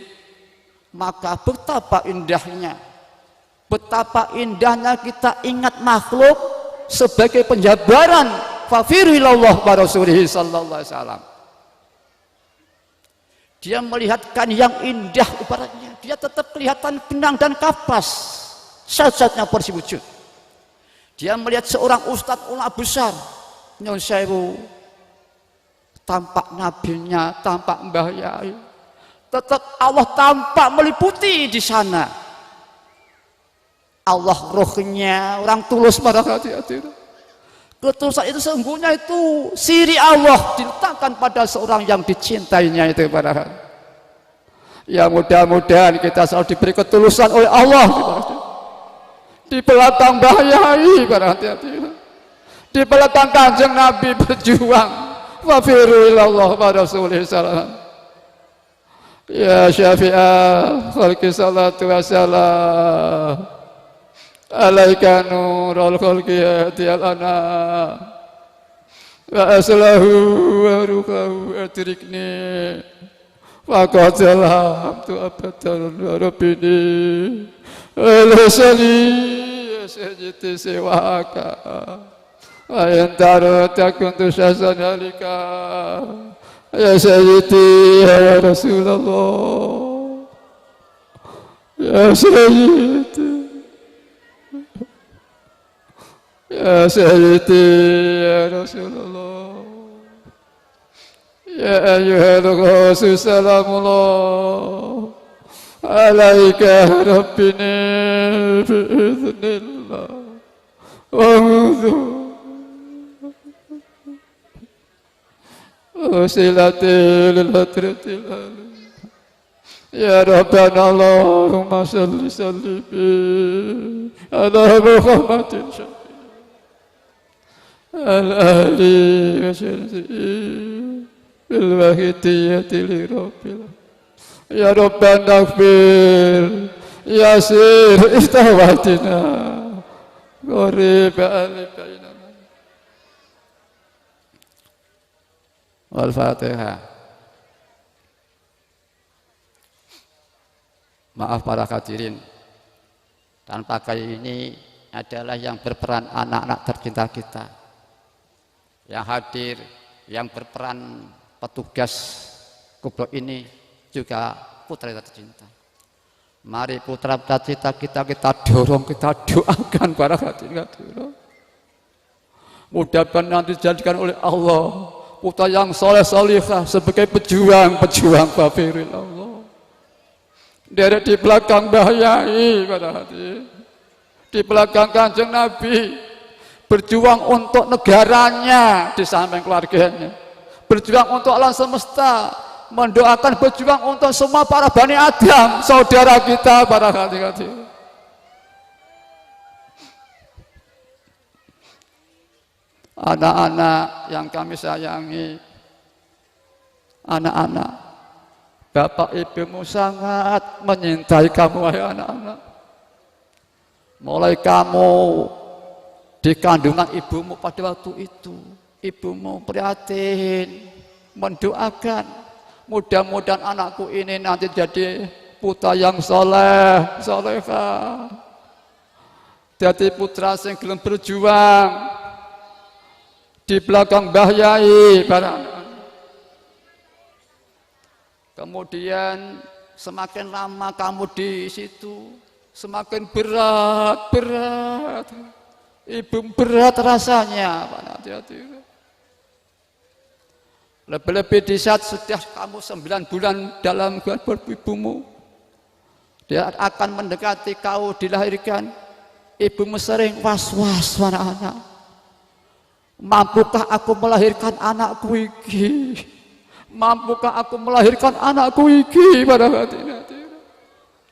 maka betapa indahnya kita ingat makhluk sebagai penjabaran fafirillallah wa rasulihi sallallahu alaihi wasallam. Dia melihatkan yang indah ibaratnya, dia tetap kelihatan benang dan kapas, satu-satunya porsi wujud. Dia melihat seorang ustadz ulama besar, nyun sewu, tampak nabinya, tampak Mbah Yai, tetap Allah tampak meliputi di sana. Allah rohnya orang tulus pada hati-hati. Ketulusan itu sesungguhnya itu siri Allah diletakkan pada seorang yang dicintainya itu pada hati. Ya mudah-mudahan kita selalu diberi ketulusan oleh Allah di belakang Mbah Yai pada hati-hati. Di belakang Kanjeng Nabi berjuang wafiru ilallah wa rasulih salam. Ya syafi'ah khalqi salatu wassalam alaika nurul khalqi hadiyal ana wa aslahu wa rukahu atrikni wa qadzalamtu abadan wa rabbini alasali sajiti sewaka wa yantaru takuntu syasan halika ya sayyidi ya Rasulullah ya sayyidi ya sayyidi ya Rasulullah ya ayyuhal rasul salamullah alaika rabbini biiznillah wa usilatil hadratil alim ya Rabbana Allahumma salli sallim ala Muhammadin al-ahli wa syarisi bil-wahidiyati li rabbil ya Rabbana gfir yasir istawatina gharib al-bainana. Al-Fatihah. Maaf para hadirin, tanpa kali ini adalah yang berperan anak-anak tercinta kita yang hadir, yang berperan petugas kubro ini juga putra tercinta. Mari putra tercinta kita dorong, kita doakan para hadirin. Mudah-mudahan nanti dijadikan oleh Allah putra yang soleh solihah sebagai pejuang Bafirin Allah. Dia di belakang Mbah Yai pada hati, di belakang Kanjeng Nabi, berjuang untuk negaranya di samping keluarganya, berjuang untuk alam semesta, mendoakan berjuang untuk semua para Bani Adam, saudara kita para hati-hati. Anak-anak yang kami sayangi, anak-anak, bapak ibumu sangat menyintai kamu, wahai anak-anak. Mulai kamu di kandungan ibumu pada waktu itu, ibumu prihatin, mendoakan, mudah-mudahan anakku ini nanti jadi putra yang soleh, solehah, jadi putra yang gelem berjuang di belakang Mbah Yai. Kemudian semakin lama kamu di situ, semakin berat. Ibu berat rasanya, hati-hati. Lebih-lebih di saat sudah kamu 9 bulan dalam kandungan ibumu, dia akan mendekati kau dilahirkan. Ibumu sering was-was, anak-anak. Mampukah aku melahirkan anakku iki? Mampukah aku melahirkan anakku iki? Pada hati-hati.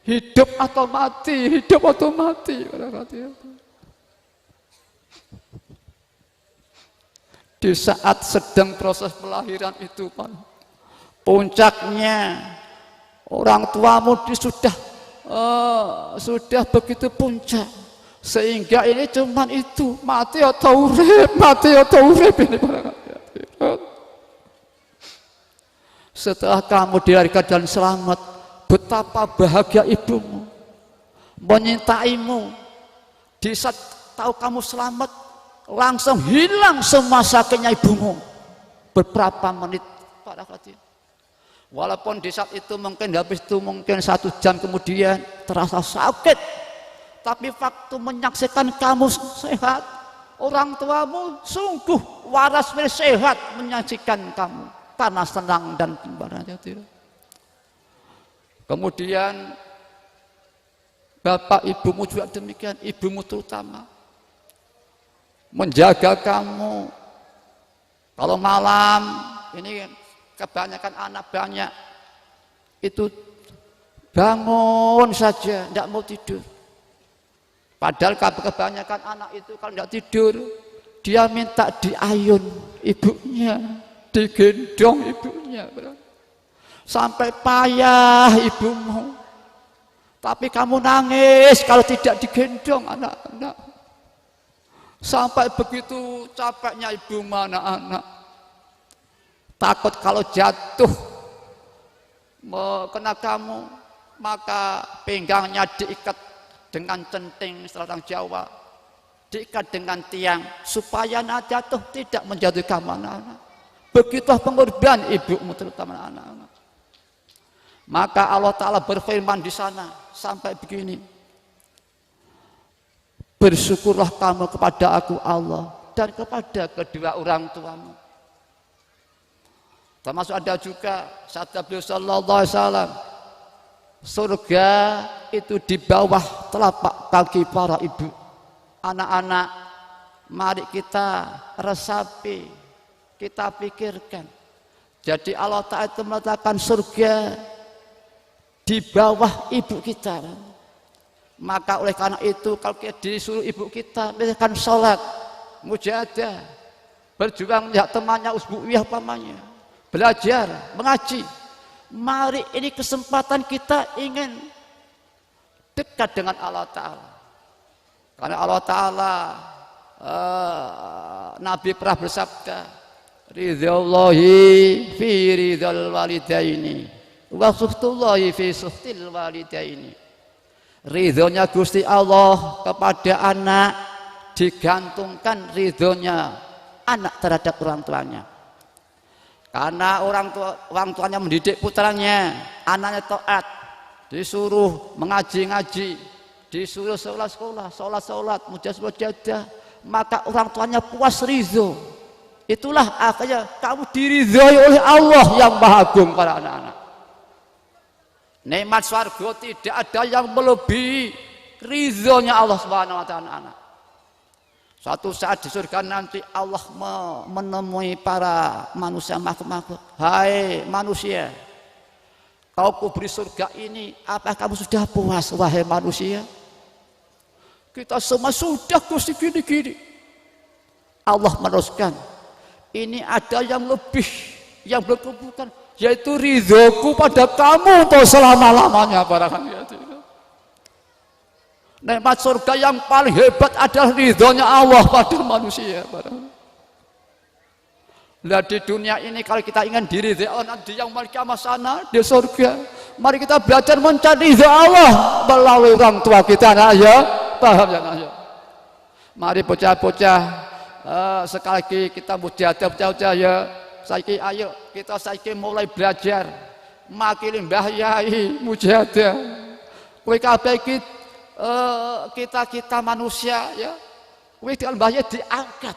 Hidup atau mati, hidup atau mati. Pada hati-hati. di saat sedang proses pelahiran itu, Pak, puncaknya orang tuamu sudah begitu puncak, sehingga ini cuman itu, mati atau urip ini para hadirat. Setelah kamu dilahirkan dan selamat, betapa bahagia ibumu, menyintaimu. Di saat tahu kamu selamat, langsung hilang semua sakitnya ibumu beberapa menit para hadirat. Walaupun di saat itu mungkin habis itu mungkin 1 jam kemudian terasa sakit, tapi waktu menyaksikan kamu sehat, orang tuamu sungguh waras sehat menyaksikan kamu karena senang dan gembira. Kemudian bapak ibumu juga demikian, ibumu terutama menjaga kamu. Kalau malam ini kebanyakan anak banyak itu bangun saja tidak mau tidur, padahal kebanyakan anak itu kalau tidak tidur dia minta diayun ibunya, digendong ibunya, sampai payah ibumu. Tapi kamu nangis kalau tidak digendong anak-anak. Sampai begitu capeknya ibu anak-anak. Takut kalau jatuh kena kamu, maka pinggangnya diikat dengan centing selatan Jawa, diikat dengan tiang supaya anak jatuh tidak menjatuhkan anak-anak. Begitulah pengorbanan ibumu terutama anak-anak. Maka Allah Ta'ala berfirman di sana sampai begini, bersyukurlah kamu kepada aku Allah dan kepada kedua orang tuamu. Termasuk ada juga sabda beliau sallallahu alaihi wasallam, surga itu di bawah telapak kaki para ibu. Anak-anak, mari kita resapi, kita pikirkan. Jadi Allah Ta'ala itu meletakkan surga di bawah ibu kita. Maka oleh karena itu kalau kita disuruh ibu kita misalkan sholat, mujahadah, berjuang melihat temannya usbu'iyah pamannya, belajar, mengaji, mari ini kesempatan kita ingin dekat dengan Allah Ta'ala. Karena Allah Ta'ala Nabi pernah bersabda, ridhallahi fi ridhal walidaini wa suhtullahi fi suhtil walidaini. Ridhonya Gusti Allah kepada anak digantungkan ridhonya anak terhadap orang tuanya. Karena orang tuanya mendidik putranya, anaknya taat, disuruh mengaji-ngaji, disuruh sholat, mujahadah, maka orang tuanya puas ridho. Itulah akhirnya kamu diridhoi oleh Allah yang Maha Agung para anak-anak. Nikmat surga tidak ada yang melebihi ridhonya Allah Subhanahu wa Ta'ala. Suatu saat di surga nanti Allah menemui para manusia makhluk. Hai manusia, kau kuberi surga ini, apa kamu sudah puas wahai manusia? Kita semua sudah Gusti gini-gini. Allah meneruskan, ini ada yang lebih, yang berkumpulkan, yaitu ridhoku pada kamu untuk selama-lamanya para hadirat. Nikmat surga yang paling hebat adalah ridhonya Allah pada manusia. Nah di dunia ini kalau kita ingin diridhoi nanti yang kiamat sana di surga, mari kita belajar mencari ridho Allah melalui orang tua kita. Nah ya, paham ya? Nah, ya. Mari bocah-bocah, sekali lagi kita mujahadah bocah-bocah ya. Saiki ayo kita saiki mulai belajar makin Mbah Yai mujahadah. Kowe kabeh kita manusia ya. Kowe dengan Mbah Yai diangkat.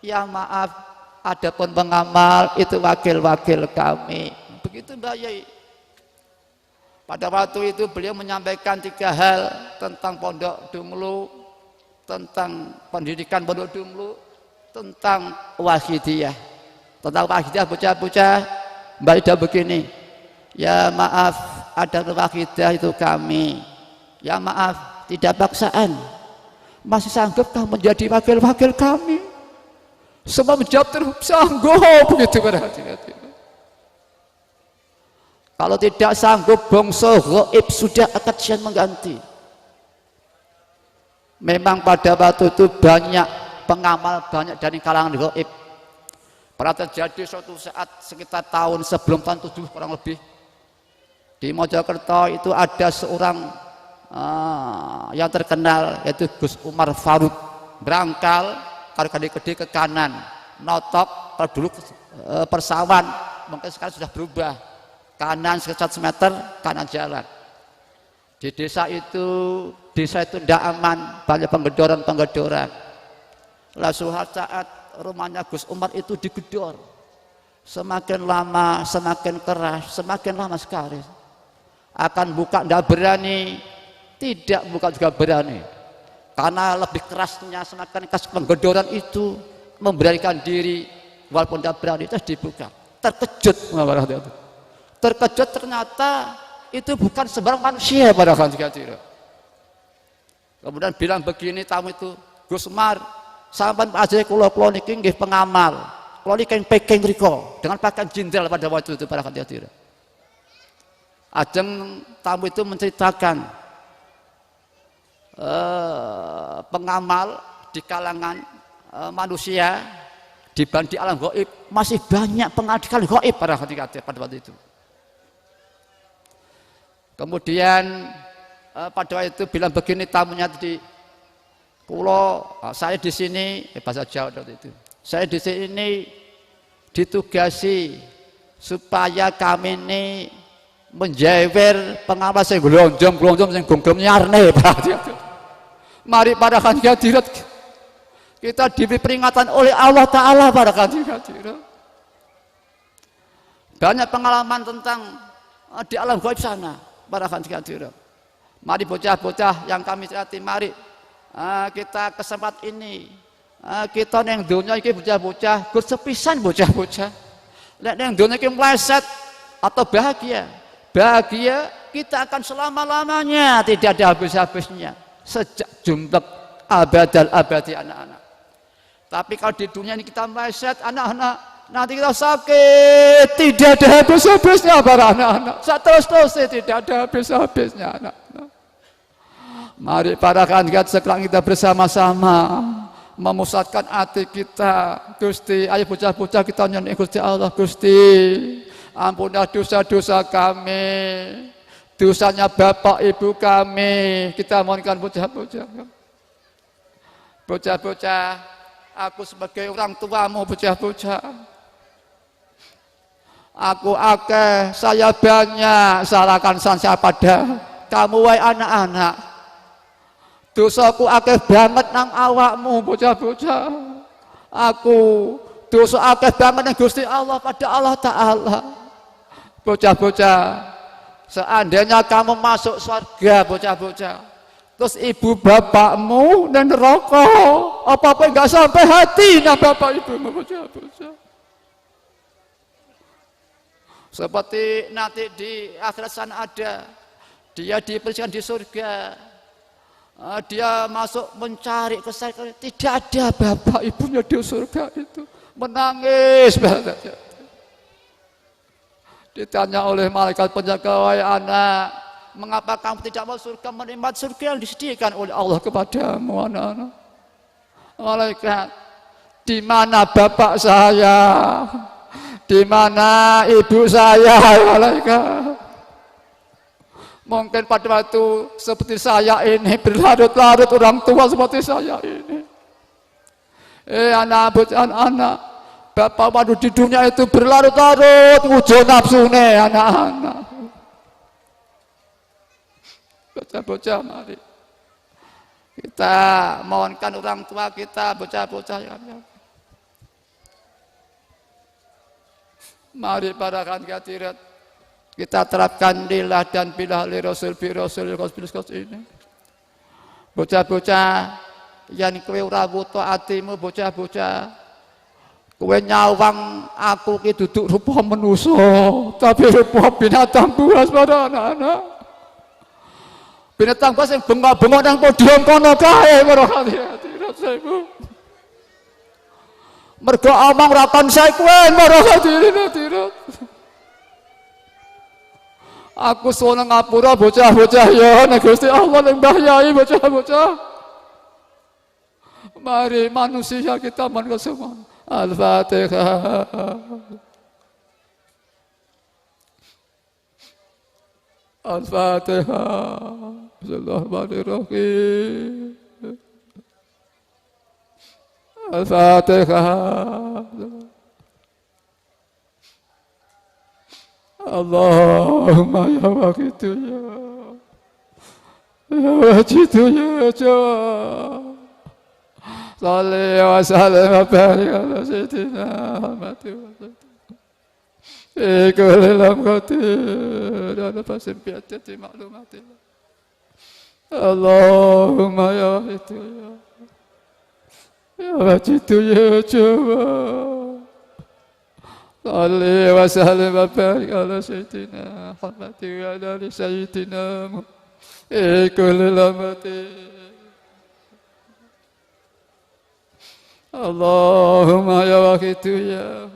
Ya maaf, adapun pengamal itu wakil-wakil kami. Begitu Mbah Yai. Pada waktu itu beliau menyampaikan 3 hal tentang Pondok Dumlu, tentang pendidikan Pondok Dumlu, tentang wahidiyah. Tentang wahidah bocah-bocah, Mbak Ida begini, ya maaf ada wahidah itu kami, ya maaf tidak paksaan, masih sanggup kamu menjadi wakil-wakil kami? Semua menjawab terus sanggup begitu pada hati-hati. Kalau tidak sanggup bangsa gaib sudah akan sian mengganti. Memang pada waktu itu banyak pengamal, banyak dari kalangan gaib. Pernah terjadi suatu saat sekitar tahun sebelum tahun 7 kurang lebih di Mojokerto itu ada seorang yang terkenal yaitu Gus Umar Faruk berangkal kalau gede ke kanan notok kalau dulu persawan mungkin sekarang sudah berubah kanan sekitar 100 meter kanan jalan di desa itu tidak aman, banyak penggedor-penggedor. Lah suatu saat rumahnya Gus Umar itu digedor, semakin lama semakin keras, semakin lama sekali akan buka tidak berani, tidak buka juga berani karena lebih kerasnya semakin keras penggedoran itu memberanikan diri walaupun tidak berani terus dibuka. Terkejut ternyata itu bukan sebarang manusia pada hati-hati. Kemudian bilang begini tamu itu, Gus Umar, sampean aja kula niki nggih pengamal. Kula niki packing riko dengan pakaian jenderal pada waktu itu pada hati-hati. Ajeng tamu itu menceritakan pengamal di kalangan manusia dibanding alam gaib masih banyak pengadilan gaib pada hati-hati pada waktu itu. Kemudian pada waktu itu bilang begini tamunya tadi, kulo saya di sini bahasa Jawa waktu itu. Saya di sini ditugasi supaya kami ini menjewer pengawas yang gelonjong yang gonggong nyarne berarti. Mari pada hadirat kita diberi peringatan oleh Allah Ta'ala pada hadirat. Banyak pengalaman tentang di alam gaib sana pada hadirat. Mari bocah-bocah yang kami cerati, mari kita kesempatan ini kita neng dunia ini bocah-bocah bersepisan bocah-bocah. Lek neng dunia ini meleset atau bahagia kita akan selama-lamanya tidak ada habis-habisnya sejak jumlah abadal abadi anak-anak. Tapi kalau di dunia ini kita meleset anak-anak nanti kita sakit tidak ada habis-habisnya para anak-anak terus-terusnya tidak ada habis-habisnya anak-anak. Mari para kandidat sekarang kita bersama-sama memusatkan hati kita. Gusti, ayo bocah-bocah kita nyanyi Gusti Allah. Gusti, ampunilah dosa-dosa kami, dosanya bapak ibu kami. Kita mohonkan bocah-bocah. Bocah-bocah, aku sebagai orang tuamu bocah-bocah. Aku akeh, saya banyak, salahkan saya pada kamu wahai anak-anak. Dosaku akeh banget nang awakmu bocah-bocah. Aku dosa akeh banget nang Gusti Allah pada Allah Ta'ala. Bocah-bocah, seandainya kamu masuk surga bocah-bocah, terus ibu bapakmu dan neraka, apa-apa enggak sampai hati nang bapak ibumu bocah-bocah. Seperti nanti di akhirat sana ada, dia dipersiapkan di surga. Dia masuk mencari kesayangan, tidak ada bapak ibunya di surga itu, menangis banget. Ditanya oleh malaikat penjaga, wahai anak, mengapa kamu tidak mau surga, menikmati surga yang disediakan oleh Allah kepadamu anak-anak? Malaikat, di mana bapak saya, di mana ibu saya? Malaikat, mungkin pada waktu seperti saya ini berlarut-larut orang tua seperti saya ini. Anak-anak, bapak waduh di dunia itu berlarut-larut wujud nafsune anak-anak. Bocah-bocah, mari kita mohonkan orang tua kita, bocah-bocah ya. Mari para hadirat kita terapkan lillah dan billah li rasul bi rasul ini. Bocah-bocah yang kowe ora wuto atimu bocah-bocah. Kowe nyawang aku ki duduk rupa manusa, tapi rupa binatang buas pada anak-anak. Binatang buas yang bengok-bengok nang podium kono kae para hati-hati. Mergo omong ra konsekuen para hadirin. Aku sono ngapura bocah-bocah ya nek Gusti Allah ning Mbah Yai bocah-bocah. Mari manusia kita semua. Al-Fatihah. Al-Fatihah. Bismillahirrahmanirrahim. Al-Fatihah. Allahumma ya wakitu ya wajidu ya jawab. Salli wa sallim wa barik ala sayyidina Muhammad wa sallam. Kulli lamqati ala fasimpiati ma'lumati. Allahumma ya wakitu ya wajidu ya jawab. Salli wa sallim wa barik ala sayyidina Muhammad wa ala sayyidina Muhammad. Kulli lamqati. Allahumma ya wakitu ya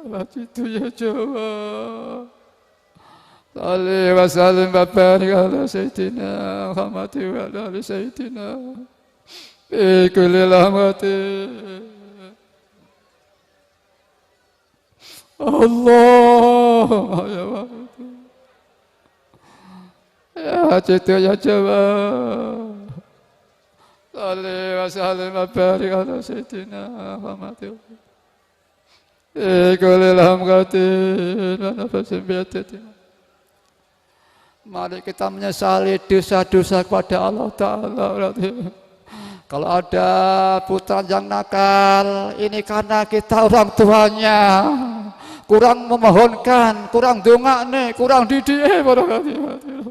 wakitu ya jawab. Salli wa sallim wa barik ala sayyidina Muhammad wa ala sayyidina bi kulli lamati. Allahumma ya wakitu ya wakitu ya jawab. Salli wa sallim wa barik ala sayyidina Muhammad. Kulli lamqati wa nafasin bi'atati. Mari kita menyesali dosa-dosa kepada Allah Ta'ala. Kalau ada putra yang nakal, ini karena kita orang tuanya kurang memohonkan, kurang dongakne, kurang didik para hadirin.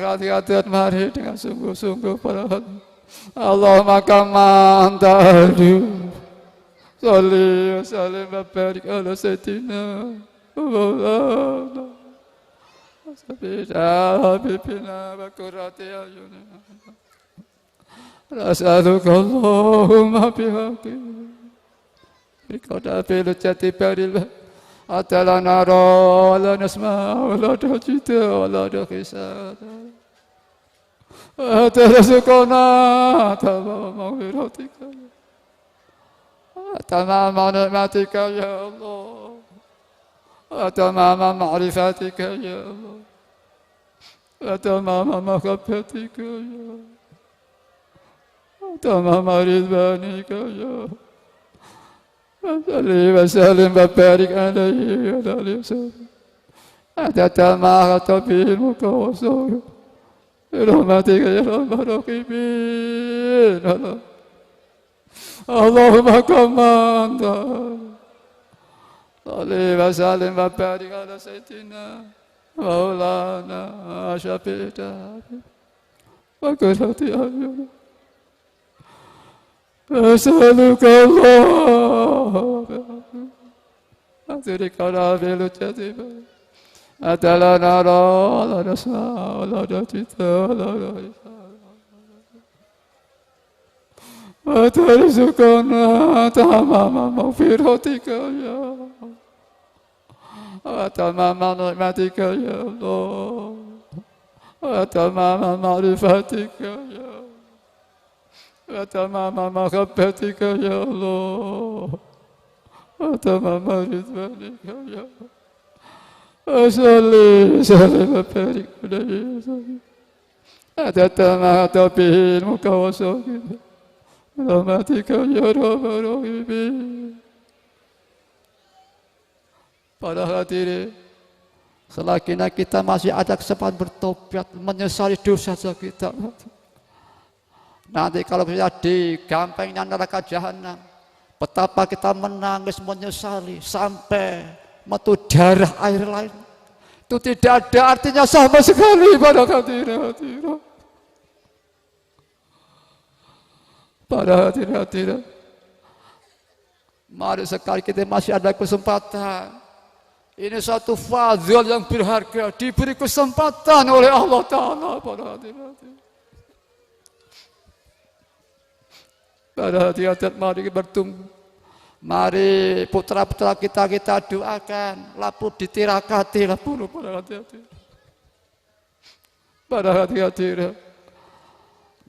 Hati-hati mari dengan sungguh-sungguh para hadirin. Allahumma kama anta ahlu. Salli wa sallim wa barik ala sayyidina Maulana Habibina wa qurrati a'yunina. Nas'aluka Allahumma bihaqqi bikota bil jati baril atala nara wala nasma wala dajita wala dakisa atala sukona atala maghfiratika tamama nikmatika ya Allah tamama ma'rifatika ya Allah tamama mahabbatika ya tamama ridwanika ya Salli wa sallim wa barik alaihi wa alihi wa sallam. Adata ma khatabil mukawwasaw. Rahmatika ya rahmar rahimin. Allahumma kamanda. Salli wa sallim wa barik ala sayyidina Maulana Syafi'ina wa qurrati a'yunina. As'aluka Allah Atirikana bilu jatiba Atala nara La nasma La dajita La raisa Atarizukana Tamama maghfiratika ya Tamama nikmatika ya Allah Tamama ma'rifatika ya وتمام محبتك يا الله وتمام رضوانك يا الله صلي وسلم وبارك عليه عدد ما به المكوسون برحمتك يا رب الراحمين. Para hadirin, selagi kita masih ada kesempatan bertobat, menyesali dosa-dosa kita. Nanti kalau kita di gampangnya neraka jahanam, betapa kita menangis menyesali sampai metu darah air lain. Itu tidak ada artinya sama sekali pada hadirin. Para hadirin, mari sekali kita masih ada kesempatan. Ini satu fadhil yang berharga, diberi kesempatan oleh Allah Ta'ala. Para hadirin, Para hadirat mari bertumbuh. Mari putra-putra kita doakan. Lapu ditirakati lapu para hadirat. Para hadirat.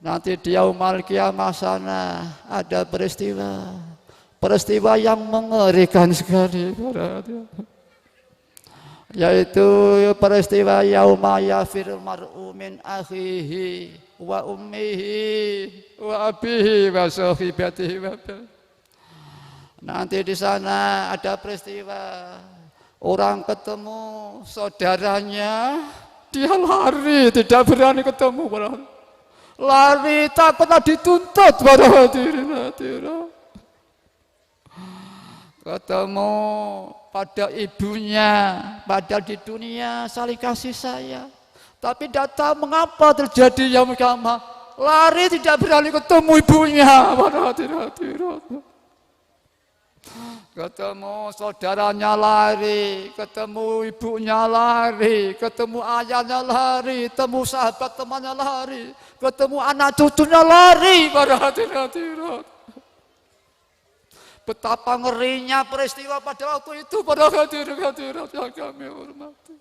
Nanti di yaumul qiyamah sana ada peristiwa yang mengerikan sekali para hadirat. Yaitu peristiwa yauma yafirul mar'u min akhihi wa ummihi wa abihi wa sahibatihi wa nanti di sana ada peristiwa orang ketemu saudaranya, dia lari, tidak berani ketemu, lari takutlah dituntut para hadirin. Ketemu pada ibunya, padahal di dunia saling kasih sayang. Tapi tidak tahu mengapa terjadi yaumul qiyamah. Lari tidak berani ketemu ibunya. Ketemu saudaranya lari, ketemu ibunya lari, ketemu ayahnya lari, ketemu sahabat temannya lari, ketemu anak cucunya lari. Para hadirat. Betapa ngerinya peristiwa pada waktu itu para hadirat yang kami hormati.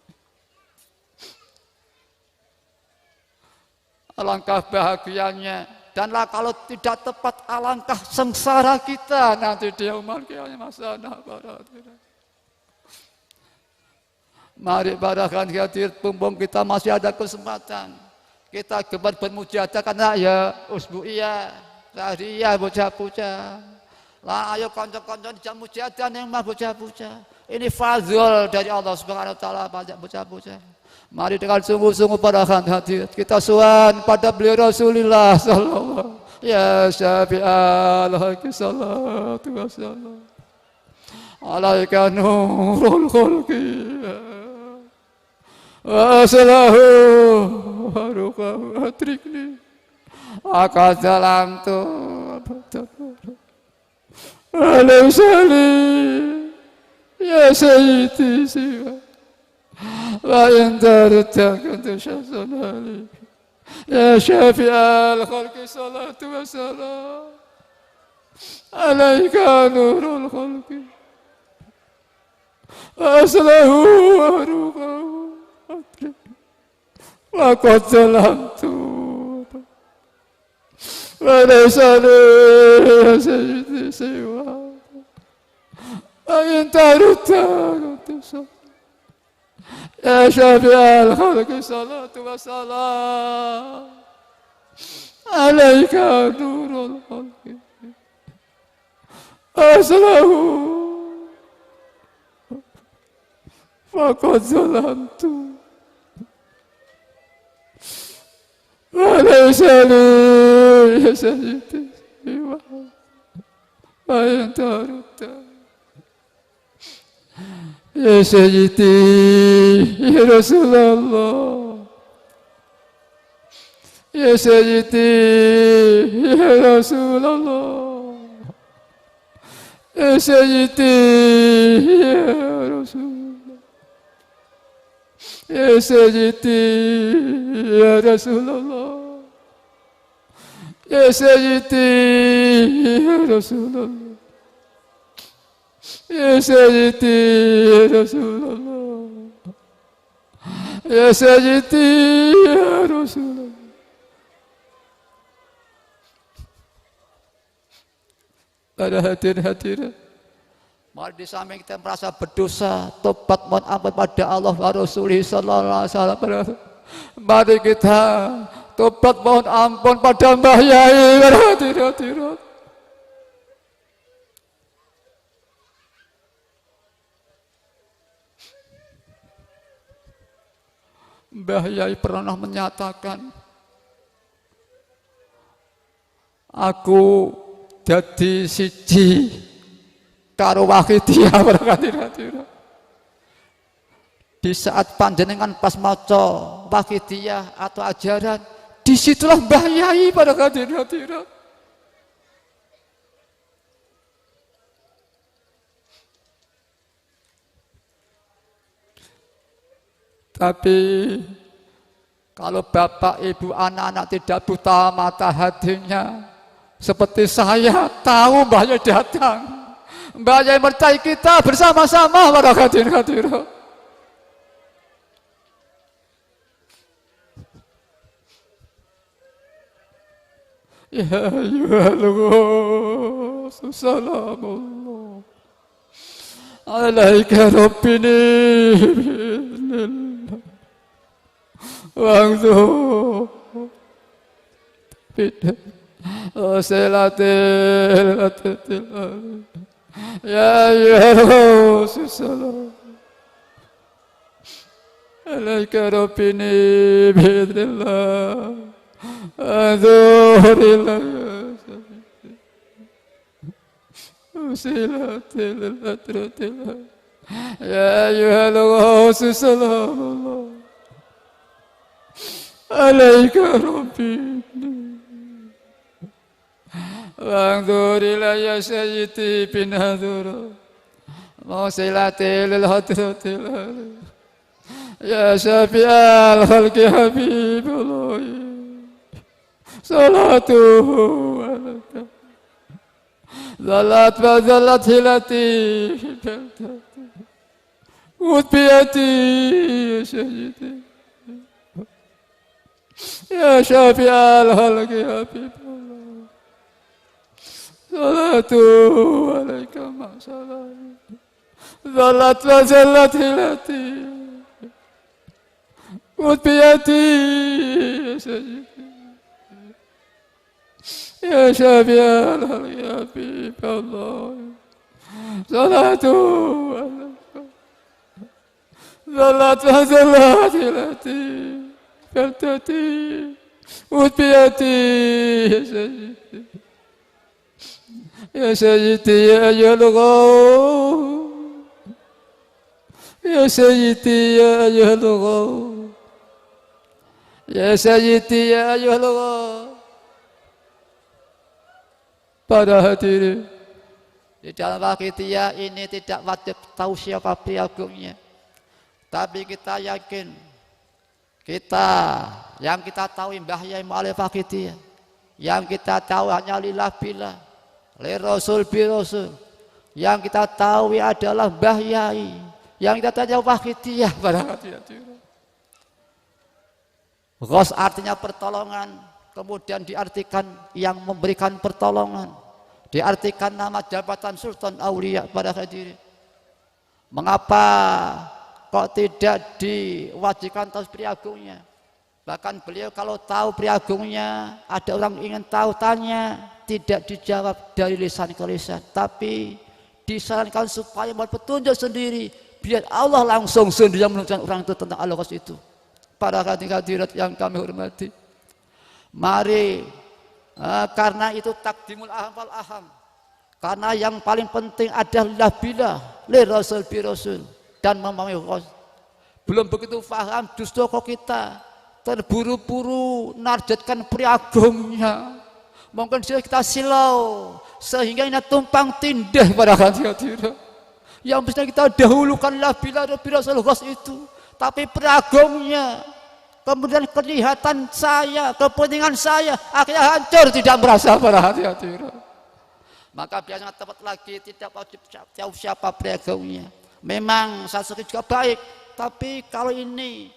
Alangkah bahagianya dan kalau tidak tepat alangkah sengsara kita nanti di yaumul qiyamah sana para hadirat. Mari para hadirat pumpung kita masih ada kesempatan. Kita gemar bermujahadah karena ya usbu'iyah, syahriah, bocah-bocah. Lah ayo kanca-kanca dijak mujahadah yang mah bocah-bocah. Ini fazil dari Allah Subhanahu wa taala pada bocah-bocah. Mari dengan sungguh-sungguh para hadirat kita suan pada beliau Rasulullah sallallahu ya syafi'al haqqi salatu wassalam. Alaika nurul khalqi wa salahu haruka atrikni akazalam tu Alaih ya sayyidi siwa wa yantarutak antu syahsan alik ya syafi'al khalqi salatu wa salam alaika nurul khalqi aslahu wa rukahu wa qad zalamtu wa laysa li ya sayyidi siwa ayin tarutak ya syafi'al khalqi salatu wa salam alaika nurul khalqi aslahu wa qad zalamtu wa laysa li ya sayyidi siwa ayin tarutak ya sayyidi ya Rasulullah ya sayyidi ya Rasulullah ya sayyidi ya Rasulullah ya sayyidi ya Rasulullah ya sayyidi ya Rasulullah ya sayyidi ya Rasulullah ya sayyidi ya Rasulullah. Para hadirin, mari di samping kita merasa berdosa, tobat mohon ampun pada Allah wa Rasulih sallallahu alaihi wasallam. Mari kita tobat mohon ampun pada Mbah Yai. Para hadirin, Mbah Yai pernah menyatakan, aku jadi siji karo Wahidiyah. Di saat panjenengan pas maca Wahidiyah atau ajaran, disitulah Mbah Yai pada hadirat. Tapi kalau bapak, ibu, anak-anak tidak buta mata hatinya, Seperti saya tahu Mbah Yai datang, Mbah Yai menyertai kita bersama-sama para hadirin hadirat. Ya ayyuhal salamullah alaika rabbini bi'idhnillah wa'udhu bidah wasilatil ya ayyuhal salam alaika rabbini bi'idhnillah adzurillah usilatil atratil ya ayyuhal ghaus salamullah alaika rabbi wa'dzurila ya sayyidi binadhura usilatil atratil ya syafi'al khalqi habibullah salatuhu alaika zalat wa zalat hilati utbiyati ya sayyidi ya syafi'al khalqi habibullah salatuhu alaika ma salam zalat wa zalat hilati utbiyati ya sayyidi ya syafi'al khalqi habibullah salatu zalat wa zalat hilati faltati utbiyati ya sayyidi ya ayyuhal ghaus ya sayyidi ya ayyuhal ghaus ya sayyidi ya ayyuhal ghaus. Para hadirin, di dalam Waqidiyah ini tidak wajib tahu siapa priagungnya, tapi kita yakin yang kita tahu Mbah Yai Mu'alif Waqidiyah, yang kita tahu hanya lillah billah, li rasul bi rasul, yang kita tahu adalah Mbah Yai, yang kita tahu Waqidiyah. Para hadirin, Ghaus artinya pertolongan, kemudian diartikan yang memberikan pertolongan, diartikan nama jabatan Sultan Aulia. Pada hadirin, mengapa kok tidak diwajibkan tahu priagungnya? Bahkan beliau kalau tahu priagungnya, ada orang ingin tahu tanya, tidak dijawab dari lisan ke lisan, tapi disarankan supaya membuat petunjuk sendiri, biar Allah langsung sendiri yang menunjukkan orang itu tentang Al-Ghaus itu. Para hadirat yang kami hormati, mari karena itu takdimul aham wal aham, karena yang paling penting adalah billah li rasul bi rasul, dan memahami Ghaus. Belum begitu paham, justru kok kita terburu-buru narjatkan priagungnya, mungkin kita silau sehingga ini tumpang tindih. Pada hadirat yang mestinya kita dahulukanlah billah bi rasul Ghaus itu, tapi priagungnya kemudian kelihatan saya, kepentingan saya, akhirnya hancur, tidak merasa. Para hadirin, maka biasanya tepat lagi tidak wajib tahu siapa priagungnya. Memang satu juga baik, tapi kalau ini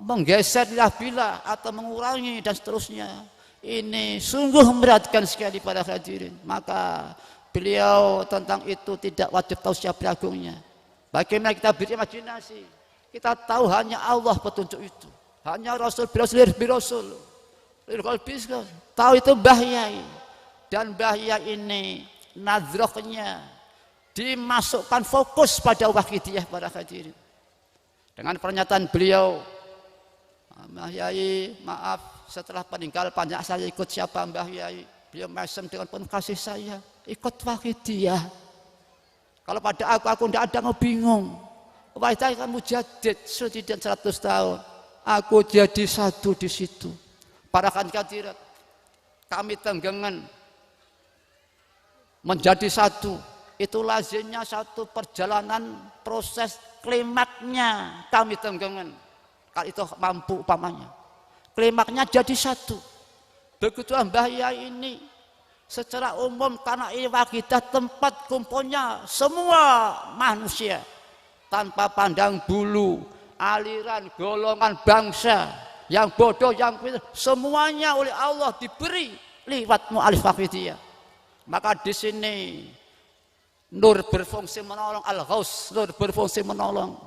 menggeser bila atau mengurangi dan seterusnya, ini sungguh memberatkan sekali. Para hadirin, maka beliau tentang itu tidak wajib tahu siapa priagungnya. Bagaimana kita berimajinasi? Kita tahu hanya Allah petunjuk itu, hanya Rasul Birasul, tahu itu Mbah Yai, dan Mbah Yai ini nazrohnya dimasukkan fokus pada Waqidiyah. Para hadirin, dengan pernyataan beliau, Mbah Yai maaf, setelah meninggal banyak saya ikut siapa Mbah Yai, beliau mesem dengan penuh kasih saya ikut Waqidiyah. Kalau pada aku tidak ada, mau bingung. Wajah kan mujadid sudah 100 tahun, aku jadi satu di situ. Para hadirat, kami tenggengan menjadi satu, itu lazimnya satu perjalanan proses klimaknya. Kami tenggengan kalau itu mampu, umpamanya klimaknya jadi satu, Begitulah Mbah Yai ini. Secara umum tanah ini wakidah tempat kumpulnya semua manusia tanpa pandang bulu, aliran, golongan, bangsa, yang bodoh, yang pintar, semuanya oleh Allah diberi lewat mu'alif waqidiyah. Maka di sini nur berfungsi menolong, al-ghaus nur berfungsi menolong.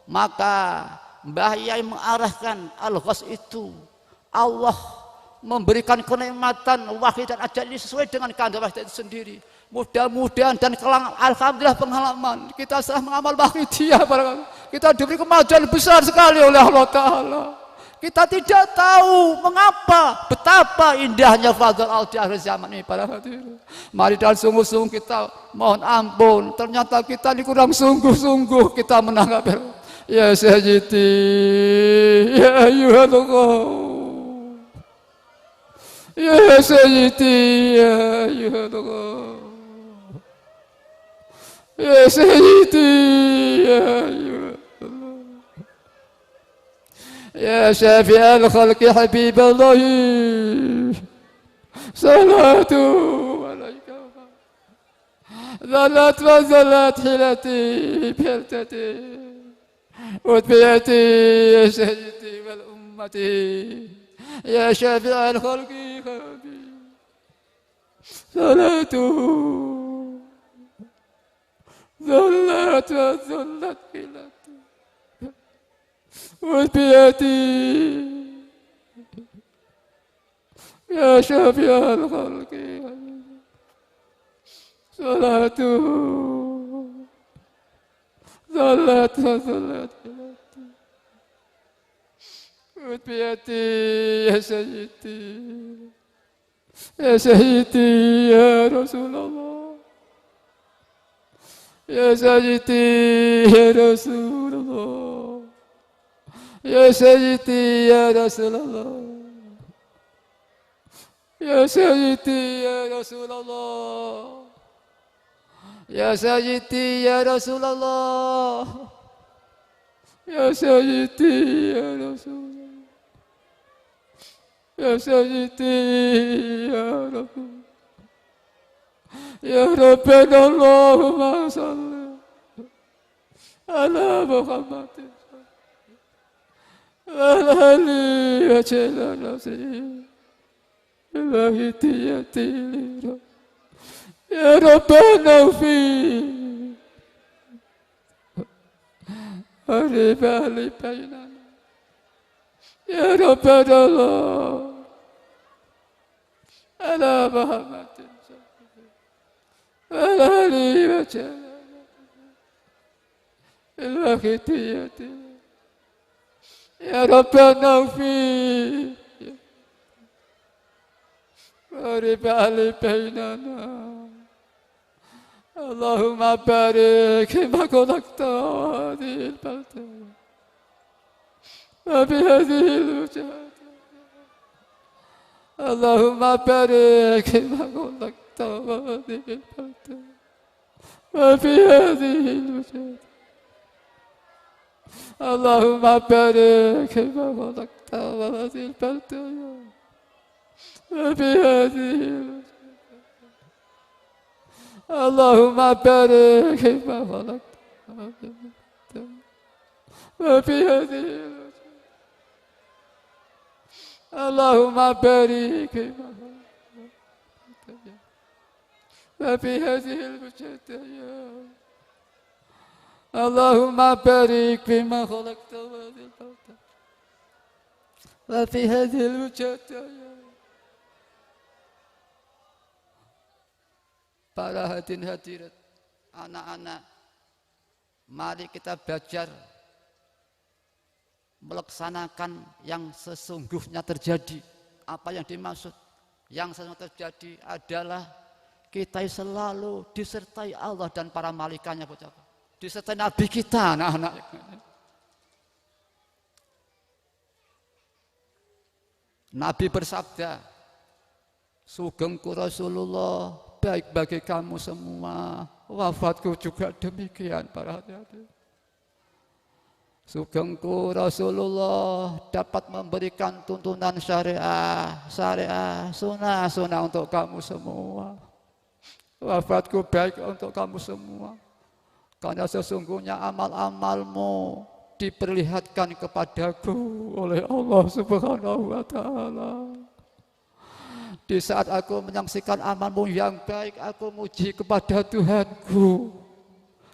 Maka Mbah Yai mengarahkan al-ghaus itu Allah memberikan kenikmatan wahid dan ajal ini sesuai dengan kehendak wahid itu sendiri. Mudah-mudahan dan alhamdulillah pengalaman kita setelah mengamal wahidiyah, kita diberi kemajuan besar sekali oleh Allah Ta'ala. Kita tidak tahu mengapa, betapa indahnya fadl Allah di akhir zaman ini para hadirin. Mari dan sungguh-sungguh kita mohon ampun, ternyata kita ini kurang sungguh-sungguh kita menanggapi. Ya Sayyidi, ya Ayuhallah, ya Sayyidi, ya Ayuhallah, ya Sayyidi, ya Ayuhallah, ya Syafi'al khalqi Habibullah, salatu alaika, zalat wa zalat hilati biyartati, utbiyati ya Sayyidi wal ummati, ya Syafi'al khalqi Habib, salatu zalat wa zalat hilati utbiyati ya Syafi'al khalqi Habib, salatu zalat wa zalat hilati utbiyati ya Sayyidi, ya Sayyidi ya Rasulullah, ya Sayyidi ya Rasulullah, ya Sayyidi ya Rasulullah, ya Sayyidi ya Rasulullah, ya Sayyidi ya Rasulullah, ya Sayyidi ya Rasulullah, ya Sayyidi ya Rasul, ya Rabbana Allahumma salli ala Muhammadin wa ala alihi wa sallam ilahi tiyati ya Rabbana fi arifali bainana ya Rabbana Allah ala Muhammadin wa ala alihi wa sallam ilahi tiyati ya Rabbana fi arifali bainana Allahumma barik ma khalaqta hadhihi al-balda wa bi hadhihi al-wujud Allahumma barik ma khalaqta hadhihi al-balda wa bi hadhihi al-wujud Allahumma barik ma khalaqta hadhihi al-balda wa bi hadhihi al-wujud Allahumma barik ma khalaqta wa fi hadhihi Allahumma barik ma khalaqta wa fi hadhihi al-mujtaya Allahumma barik ma khalaqta wa fi hadhihi al-mujtaya. Para hadirin hadirat, anak-anak, mari kita belajar melaksanakan yang sesungguhnya terjadi. Apa yang dimaksud? Yang sesungguhnya terjadi adalah kita selalu disertai Allah dan para malaikatnya, disertai Nabi kita, anak-anak. Nabi bersabda, sugengku Rasulullah baik bagi kamu semua, wafatku juga demikian para hadirin. Sugengku Rasulullah dapat memberikan tuntunan syariah, sunnah untuk kamu semua. Wafatku baik untuk kamu semua. Karena sesungguhnya amal-amalmu diperlihatkan kepadaku oleh Allah Subhanahu wa Ta'ala. Di saat aku menyaksikan amalmu yang baik, aku muji kepada Tuhanku.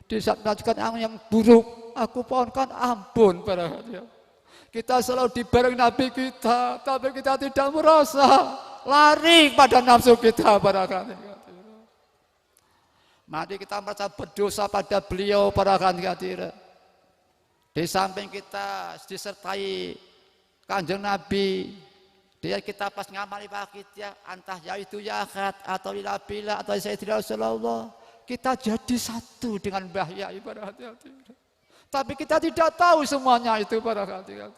Di saat menyaksikan amal yang buruk, aku pohonkan ampun pada dia. Kita selalu dibareng Nabi kita, tapi kita tidak merasa, lari pada nafsu kita pada dia. Mari kita merasa berdosa pada beliau para hadirin. Di samping kita disertai Kanjeng Nabi, dia kita pas ngamali pakit ya, entah yaitu ya akad atau ilabila atau Sayyidina Rasulullah, kita jadi satu dengan Mbah Yai para hadirin. Tapi kita tidak tahu semuanya itu para hadirin.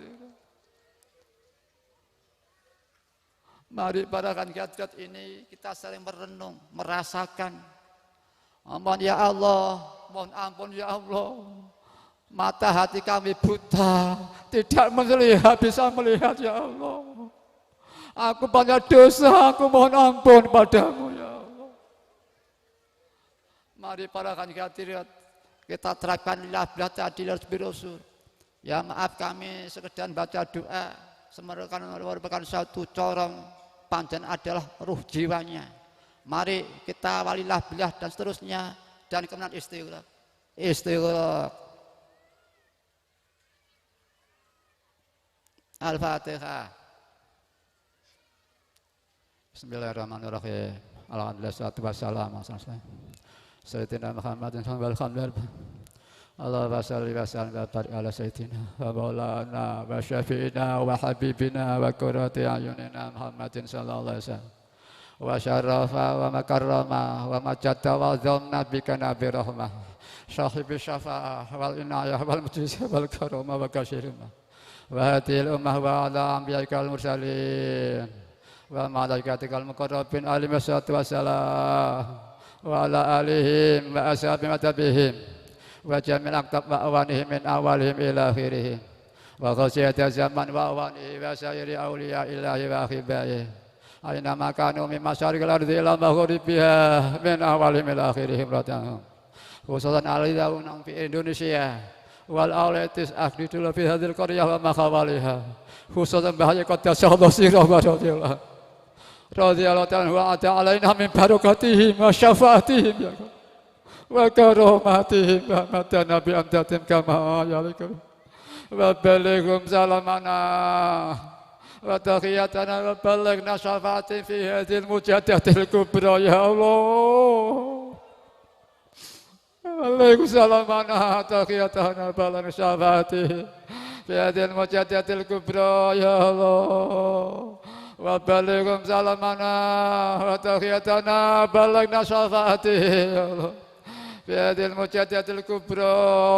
Mari para hadirin ini kita sering merenung, merasakan. Ampun ya Allah, mohon ampun ya Allah. Mata hati kami buta, tidak melihat, bisa melihat ya Allah. Aku banyak dosa, aku mohon ampun padamu ya Allah. Mari para hadirin kita terapkan lillah bila ta'dil rasul. Ya maaf kami sekedar baca doa, merupakan satu corong panjang adalah ruh jiwanya. Mari kita walillah billah dan seterusnya dan kemudian istighraq. Al-Fatihah. Bismillahirrahmanirrahim. Alhamdulillah salatu wassalamu ala Sayyidina Muhammadin sallallahu alaihi wasallam. Allahumma shalli wa sallim wa barik ala sayyidina wa maulana wa syafi'ina wa habibina wa qurrati a'yunina Muhammadin sallallahu alaihi wasallam. Wa syarafa wa makarrama wa majadda wa dhamna bika nabi rahmah sahibi syafa'ah wal inayah wal mujizah wal karamah wa kasyirumah wa hadil ummah wa ala anbiya'ikal mursalin wa malaikatikal muqarrabin alaihi wassalatu wassalam wa ala alihim wa ashabim wa tabihim wa jamil aktab wa awanihim min awalihim ila akhirihim wa khasiyata zaman wa awanihi wa sayiri awliya ilahi wa akhibaihi aina makanu min masyariqil ardi ila maghribiha min awalihim ila akhirihim radhiyallahu khususan alidhaun fi Indonesia wal aulitis akhditul fi hadhil qaryah wa makhawaliha khususan bahaya qaddasallahu sirah wa radhiyallahu ta'ala alaina min barakatihim wa syafaatihim wa karomatihim wa madana bi amdatim kama yalikum wa balighum salamana wa takhiyatana wa balaghna syafa'ati fi hadhil mujadatil kubra ya Allah. Waalaikumsalam wa takhiyatana wa balaghna syafa'ati fi hadhil mujadatil kubra ya Allah. Wa balaghum salamana wa takhiyatana wa balaghna syafa'ati ya Allah. Fi hadhil mujadatil kubra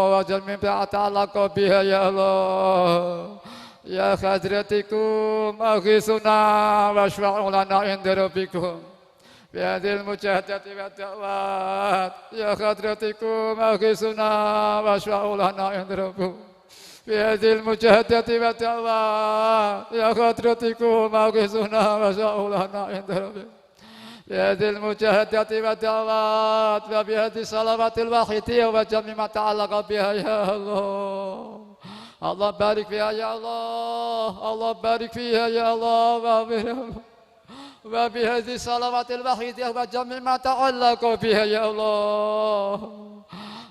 wa jammin ta'alaqa biha ya Allah. Ya khadratikum aghisuna washfa'u lana inda rabbikum bi hadhil mujahadati wa da'wat ya khadratikum aghisuna washfa'u lana inda rabbikum bi hadhil mujahadati wa da'wat ya khadratikum aghisuna washfa'u lana inda rabbikum bi hadhil mujahadati wa da'wat wa bi hadhis salawatil wahidiyah wa jami' ma ta'alaqa biha ya Allah. Allah barik fiha ya Allah, Allah barik fiha ya Allah, wa bi hadhihi salawatil wahidiyah wa jami' ma ta'allaqa biha ya Allah,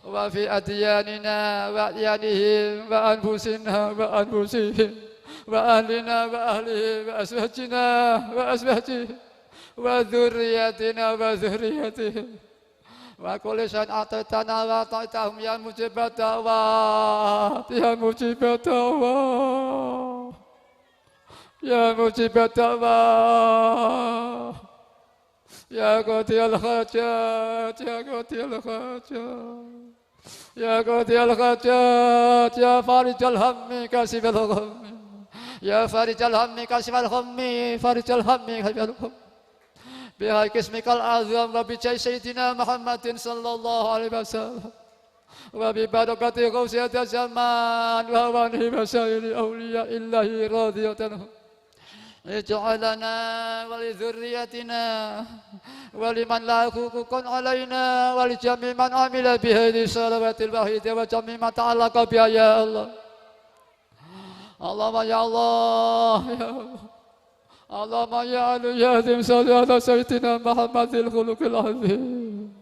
wa fi adyanina wa adyanihim wa anfusina wa anfusihim wa ahlina wa ahlihim wa azwajina wa azwajihim wa dhurriyyatina wa dhurriyyatihim wa kulli syai'in ata'tana wa ta'tahum ya mujibat da'wat ya mujibat da'wat ya mujibat da'wat ya qadiyal hajat ya qadiyal hajat ya qadiyal hajat ya farijal hammi kasifal ghammi ya farijal hammi kasifal ghammi farijal hammi kasifal ghammi bihaqi ismikal azam wa bi sayyidina Muhammadin sallallahu alaihi wasallam وببركة غوثية الزمان وأوانه وسائر أولياء الله راضية عنهم اجعلنا ولذريتنا ولمن لا حقوق علينا ولجميع من عمل بهذه الصلوات الواحدة وجميع من تعلق بها يا الله. اللهم يا الله يا الله. اللهم يا علي يا ذي صل على سيدنا محمد الخلق العظيم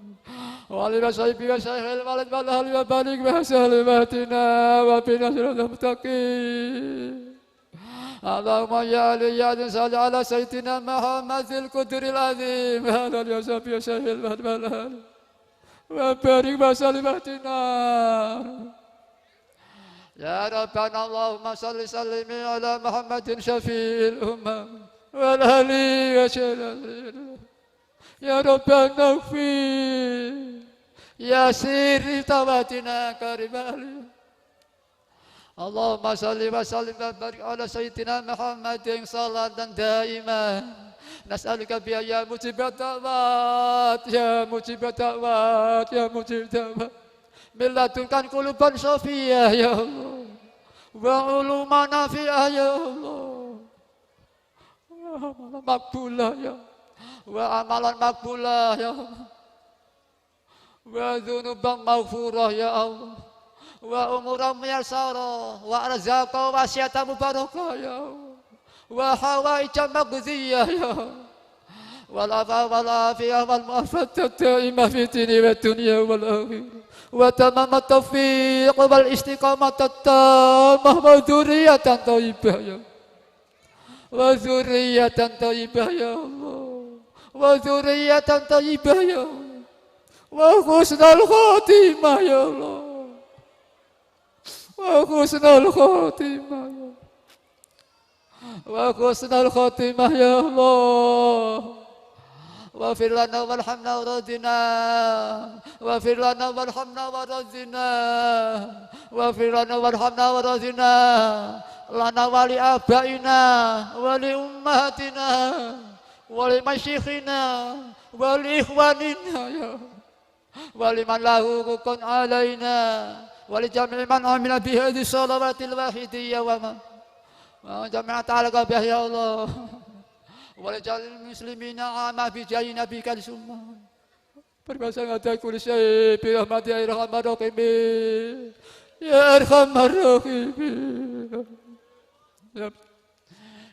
وعلى وصحبه وسلم الولد والأهل وبارك وسلامتنا وبنصر المتقين. اللهم يا علي يا ذي صل على سيدنا محمد القدر العظيم وعلى وصحبه وسلم الولد والأهل وبارك وسلامتنا. يا ربنا اللهم صل وسلم على محمد شفيع الأمة والأهل وسلم. يا ربنا اغفر يا سر تواتنا كريم علي. اللهم صل وسلم وبارك على سيدنا محمد صلاة دائما نسألك بها يا مجيب الدعوات يا مجيب الدعوات يا مجيب الدعوات من لدنك قلوبا صافية يا الله وعلوما نافعة يا الله وعملا مقبولة يا الله وعملا مقبولة يا الله وذنوبا مغفورة يا الله وأمورا ميسرة وأرزاقا واسعة مباركة يا الله وحوائج مقضية يا الله والعفو والعافية والمعافاة الدائمة في الدين والدنيا والآخرة وتمام التوفيق والاستقامة التامة وذرية طيبة يا الله وذرية طيبة يا الله وذرية طيبة يا الله وحسن الخاتمة يا الله وحسن الخاتمة يا الله وحسن الخاتمة يا الله. واغفر لنا وارحمنا ورضنا واغفر لنا وارحمنا ورضنا واغفر لنا وارحمنا ورضنا لنا ولآبائنا ولأمهاتنا ولمشيخنا ولإخواننا يا ولمن له حقوق علينا ولجميع من عمل بهذه الصلوات الواحدية وجميع تعلق بها يا الله ولجميع المسلمين عامة بجاه نبيك السمى برباسا غدا كل شيء برحمة يا أرحم الراحمين يا أرحم الراحمين.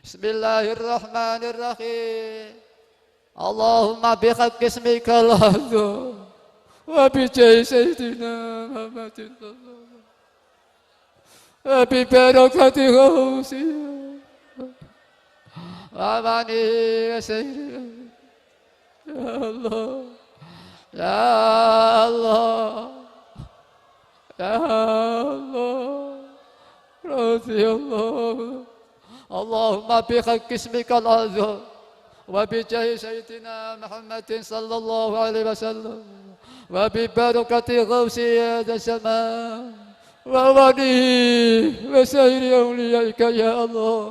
بسم الله الرحمن الرحيم. اللهم بحق اسمك الأعظم وبجاه سيدنا محمد صلى الله عليه وسلم وببركة غوثه وأمانه وسيره يا الله يا الله يا الله رضي الله. اللهم بحق اسمك الأعظم وبجاه سيدنا محمد صلى الله عليه وسلم وببركة غوث هذا الزمان وأمانه وسائر أوليائك يا الله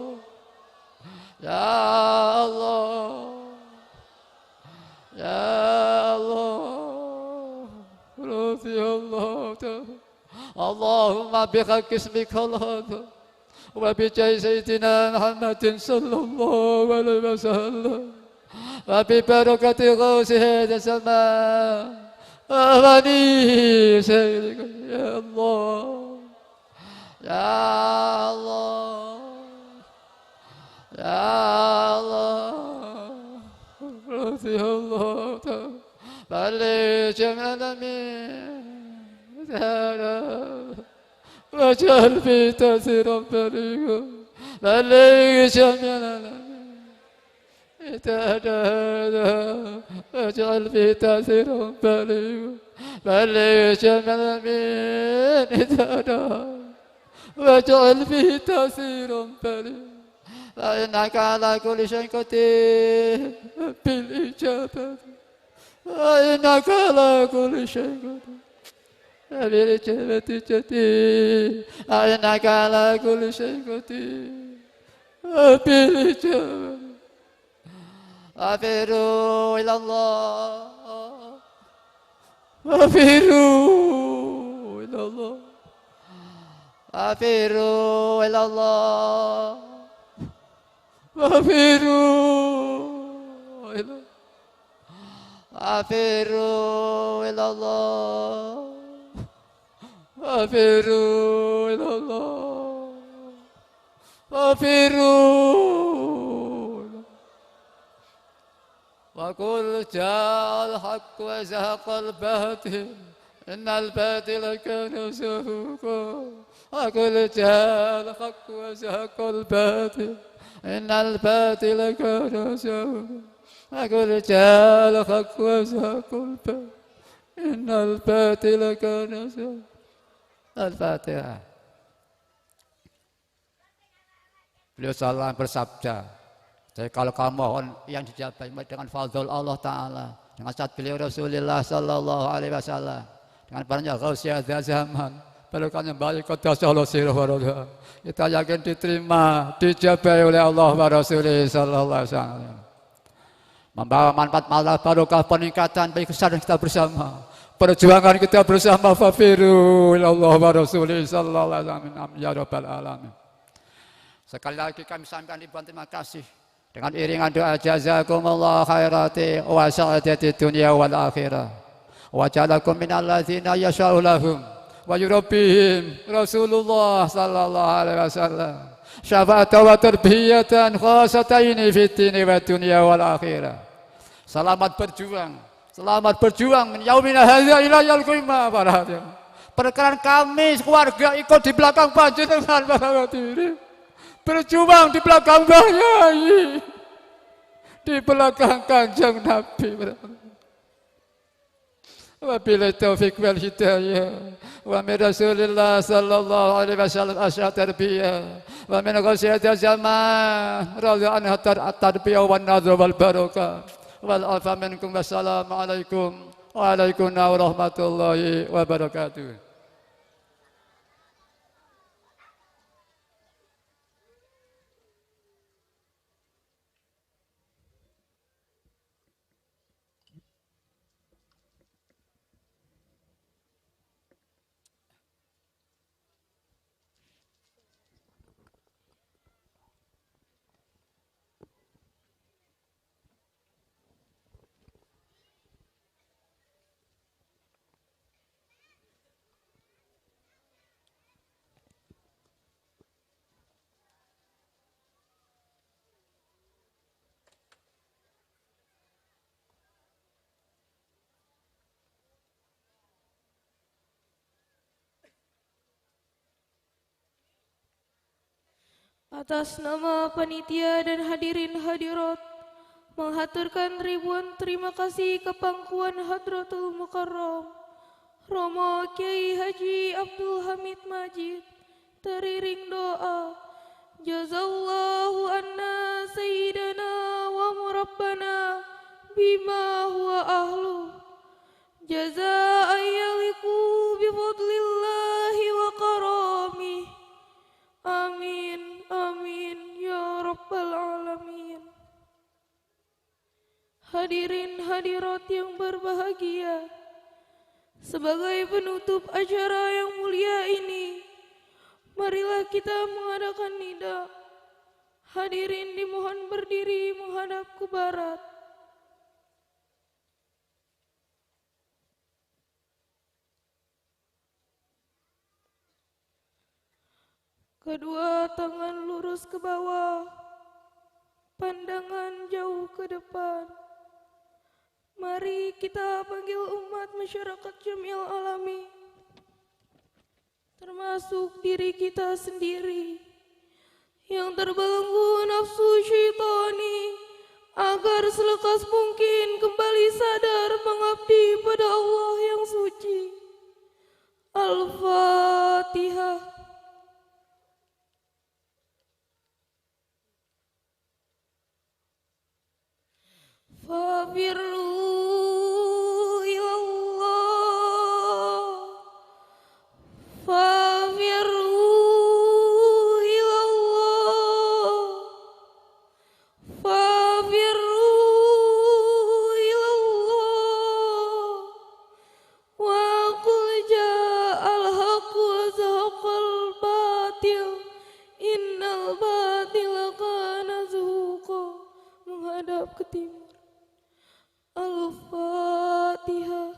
يا الله يا الله رضي الله تعالى. اللهم بحق اسمك الأعظم وبجاه سيدنا محمد صلى الله عليه وسلم وببركة غوث هذا الزمان وأمانه سيدك يا الله يا الله يا الله رضي الله تعالى. بلغ جميع الأمين واجعل في تأثيرا بليغا بلغ جميع الأمين واجعل في تأثيرا بليغا بلغ جميع الأمين واجعل فيه تأثيرا بليغا فإنك على كل شيء قدير بالإجابة فإنك على كل شيء قدير بالإجابة جدير فإنك على كل شيء قدير بالإجابة. أفروا إلى الله أفروا ilallah. Fafiru ilallah. Fafiru ilallah. Fafiru ilallah. Fafiru ilallah. Fafiru. وقل جاء الحق وزهق الباطل إن الباطل كان زهوقا وقل جاء الحق وزهق الباطل إن الباطل كان زهوقا وقل جاء الحق وزهق الباطل إن الباطل كان زهوقا. Al-Fatihah. Beliau salam bersabda, jadi kalau kamu mohon yang dijawab dengan fadl Allah Ta'ala, dengan saat beliau Rasulullah Sallallahu Alaihi Wasallam, dengan banyak khausiah zaman, berkatnya baik kata Allah Sirah Waroda, kita yakin diterima, dijabai oleh Allah wa Rasulullah Sallallahu Alaihi Wasallam, membawa manfaat malah barokah peningkatan baik kesadaran kita bersama, perjuangan kita bersama. Fafiru ilallah wa Rasulullah Sallallahu Alaihi Wasallam. Ya Rabbal Alamin. Sekali lagi kami sampaikan ribuan terima kasih dengan iringan doa jazakumullah khairati wa sa'adati dunia wal akhirah wa ja'alakum minal ladzina yasha'u lahum wa yurabbihim Rasulullah sallallahu alaihi wasallam syafa'atan wa tarbiyatan khasataini fid dini wa dunia wal akhirah. Selamat berjuang min yaumina hadza ila yaumil qiyamah. Perkenan kami keluarga ikut di belakang panjenengan para hadirin, berjuang di belakang Yai, di belakang Kanjeng Nabi. Wabillahi taufiq wal hidayah. Wa min Rasulillah sallallahu alaihi wasallam asyad tarbiyah. Wa min ghasyati zaman radhiyallahu anhu at-tarbiyah wan nadhr wal barakah. Wal afa minkum wassalamu alaikum wa alaikum warahmatullahi wabarakatuh. Atas nama panitia dan hadirin hadirat, menghaturkan ribuan terima kasih ke Pangkuan Hadratul Mukarram Romo Kiai Haji Abdul Hamid Majid. Teriring doa, jazallahu anna sayyidana wa murabbana bima huwa ahlu, jazaa yaliku bifadlillahi wa karamih. Amin, amin, ya Rabbal Alamin. Hadirin hadirat yang berbahagia, sebagai penutup acara yang mulia ini, marilah kita mengadakan nida. Hadirin dimohon berdiri menghadap ke barat. Kedua tangan lurus ke bawah, pandangan jauh ke depan. Mari kita panggil umat masyarakat Jamil Alami, termasuk diri kita sendiri yang terbelenggu nafsu syaitani, agar selekas mungkin kembali sadar mengabdi pada Allah yang suci. Al-Fatihah. Fafirru ilallah, fafirru ilallah, fafirru ilallah, wa qul ja'al batil, innal batila kana zahuqa. Menghadap ke timur. Al-Fatihah.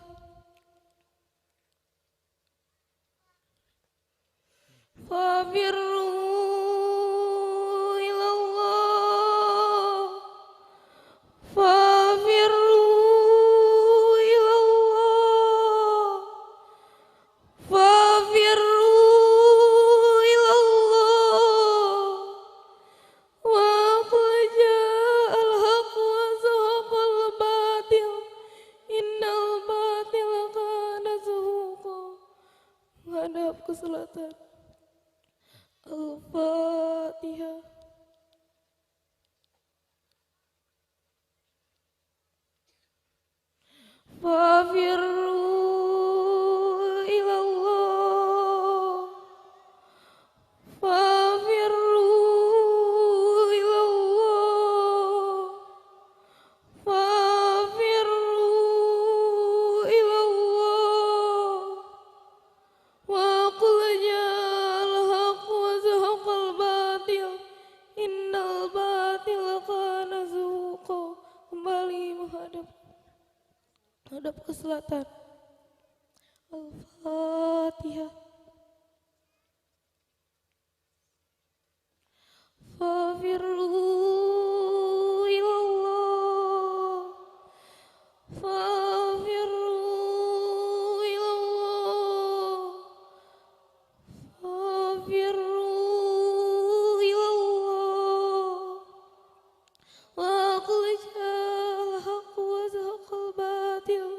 Fafirru ilallah, fafirru ilallah, fafirru ilallah. Wa qul ja'al haqq wa zahaqal batil, innal batila kana zahuqa. Menghadap ke selatan. Al-Fatihah. Fafirru ilallah, fafirru ilallah, fafirru ilallah. Wa qul ja'al haqq wa zahaqal batil, innal batila kana zahuqa. Kembali menghadap ke selatan. Al-Fatihah. Fafirru ilallah, fafirru ilallah, fafirru ilallah. Wa qul ja'al haqq wa zahaqal batil,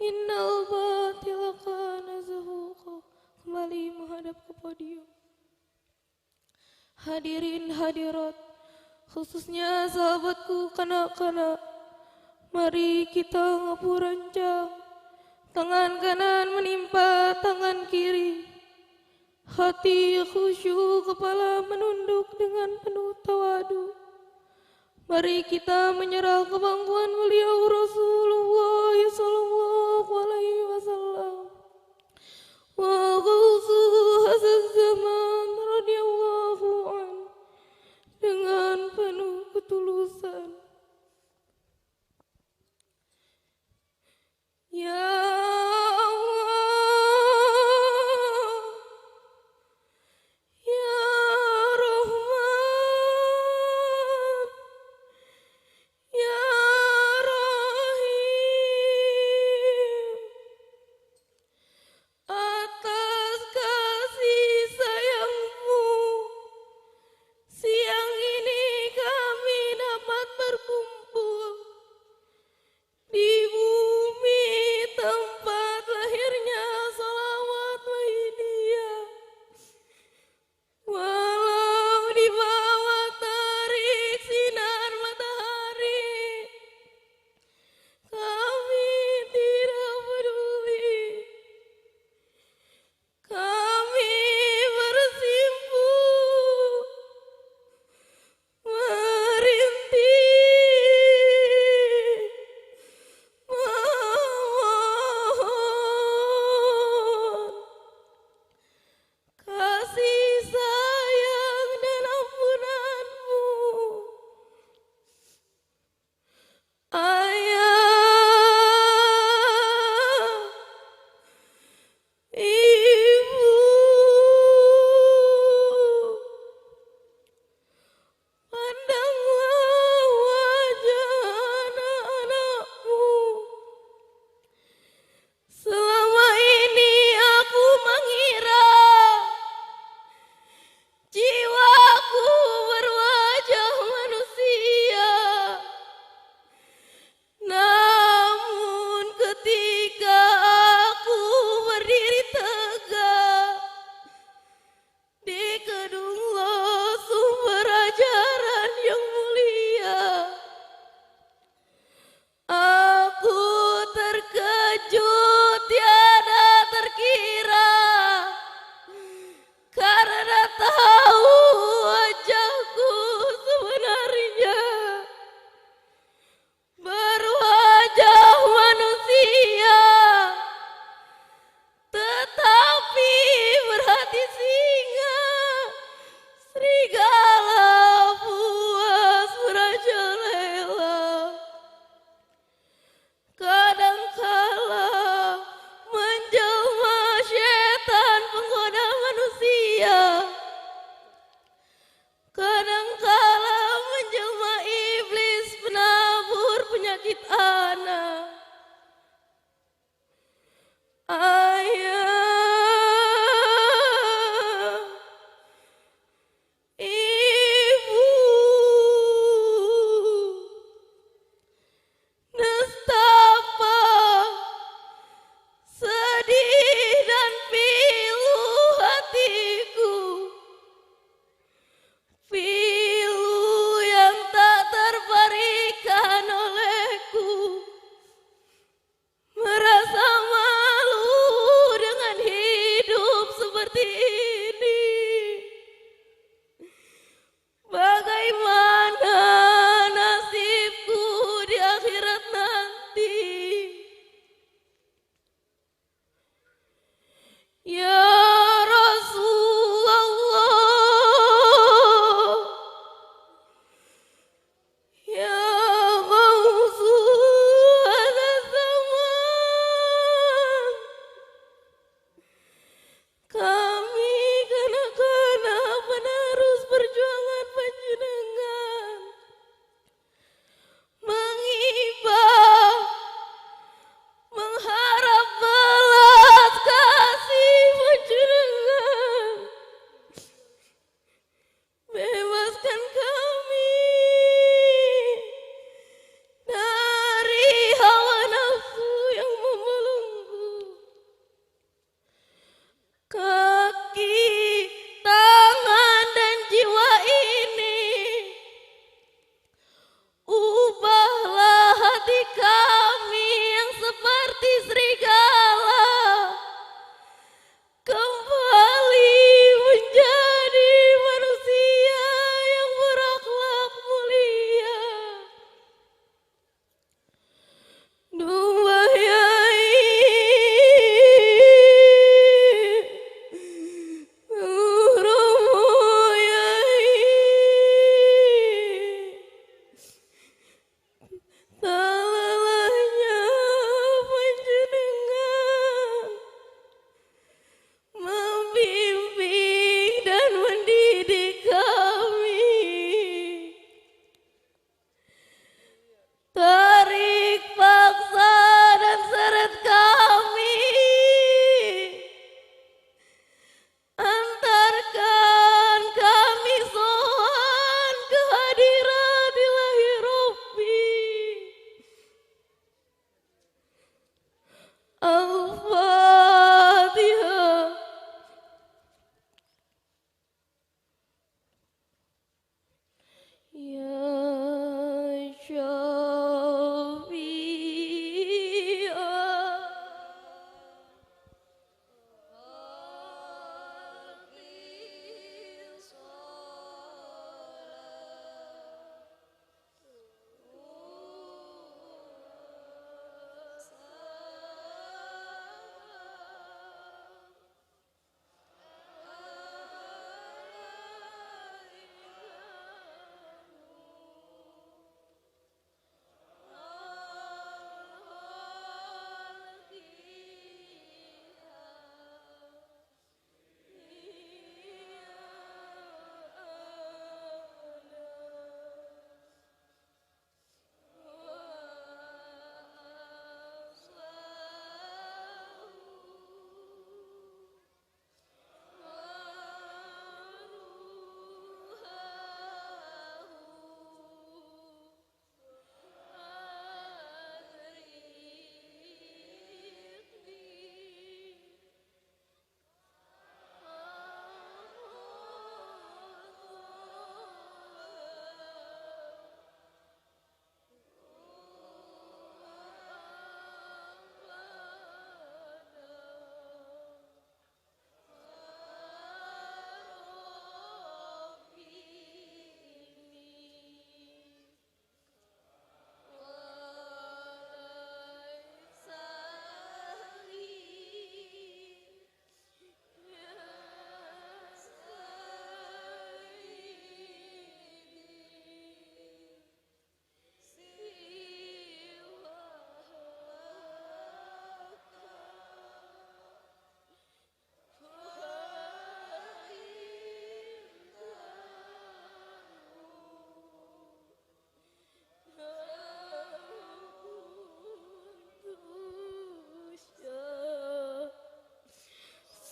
innal batila kana zahuqa. Kembali menghadap ke podium. Hadirin hadirat, khususnya sahabatku kanak-kanak, mari kita ngapurancang. Tangan kanan menimpa tangan kiri, hati khusyuk, kepala menunduk dengan penuh tawadu. Mari kita menyerah ke pangkuan beliau Rasulullah sallallahu alaihi wasallam. Wa ghausuhu hazal zaman radhiyallahu an, dengan penuh ketulusan. Ya Allah, Ya Rahman, Ya Rahim, atas kasih sayang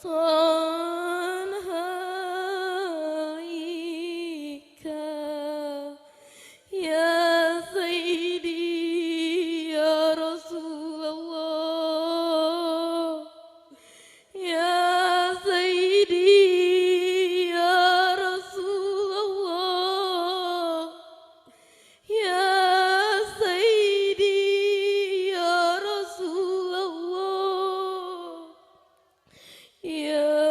صنهايك يا سيدي يا رسول الله يا سيدي يا رسول الله يا سيدي يا رسول الله يا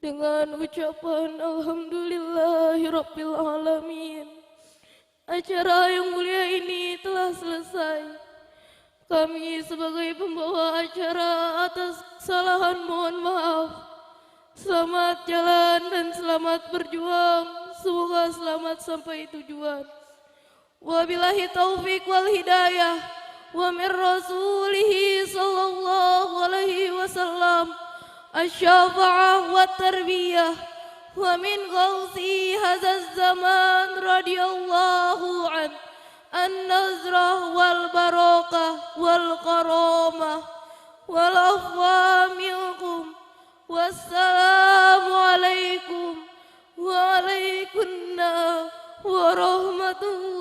dengan ucapan Alhamdulillahirabbil alamin. Acara yang mulia ini telah selesai. Kami sebagai pembawa acara atas kesalahan mohon maaf. Selamat jalan dan selamat berjuang. Semoga selamat sampai tujuan. Wabillahi taufiq wal hidayah. Wa min rasulihi sallallahu alaihi wasallam. Asy-syafa'ah wa tarbiyah wa min ghawsi hadzal zaman radhiyallahu an an-nazrah wal barakah wal karamah wal afwa minkum wassalamu alaikum wa alaikumussalam wa rahmatullahi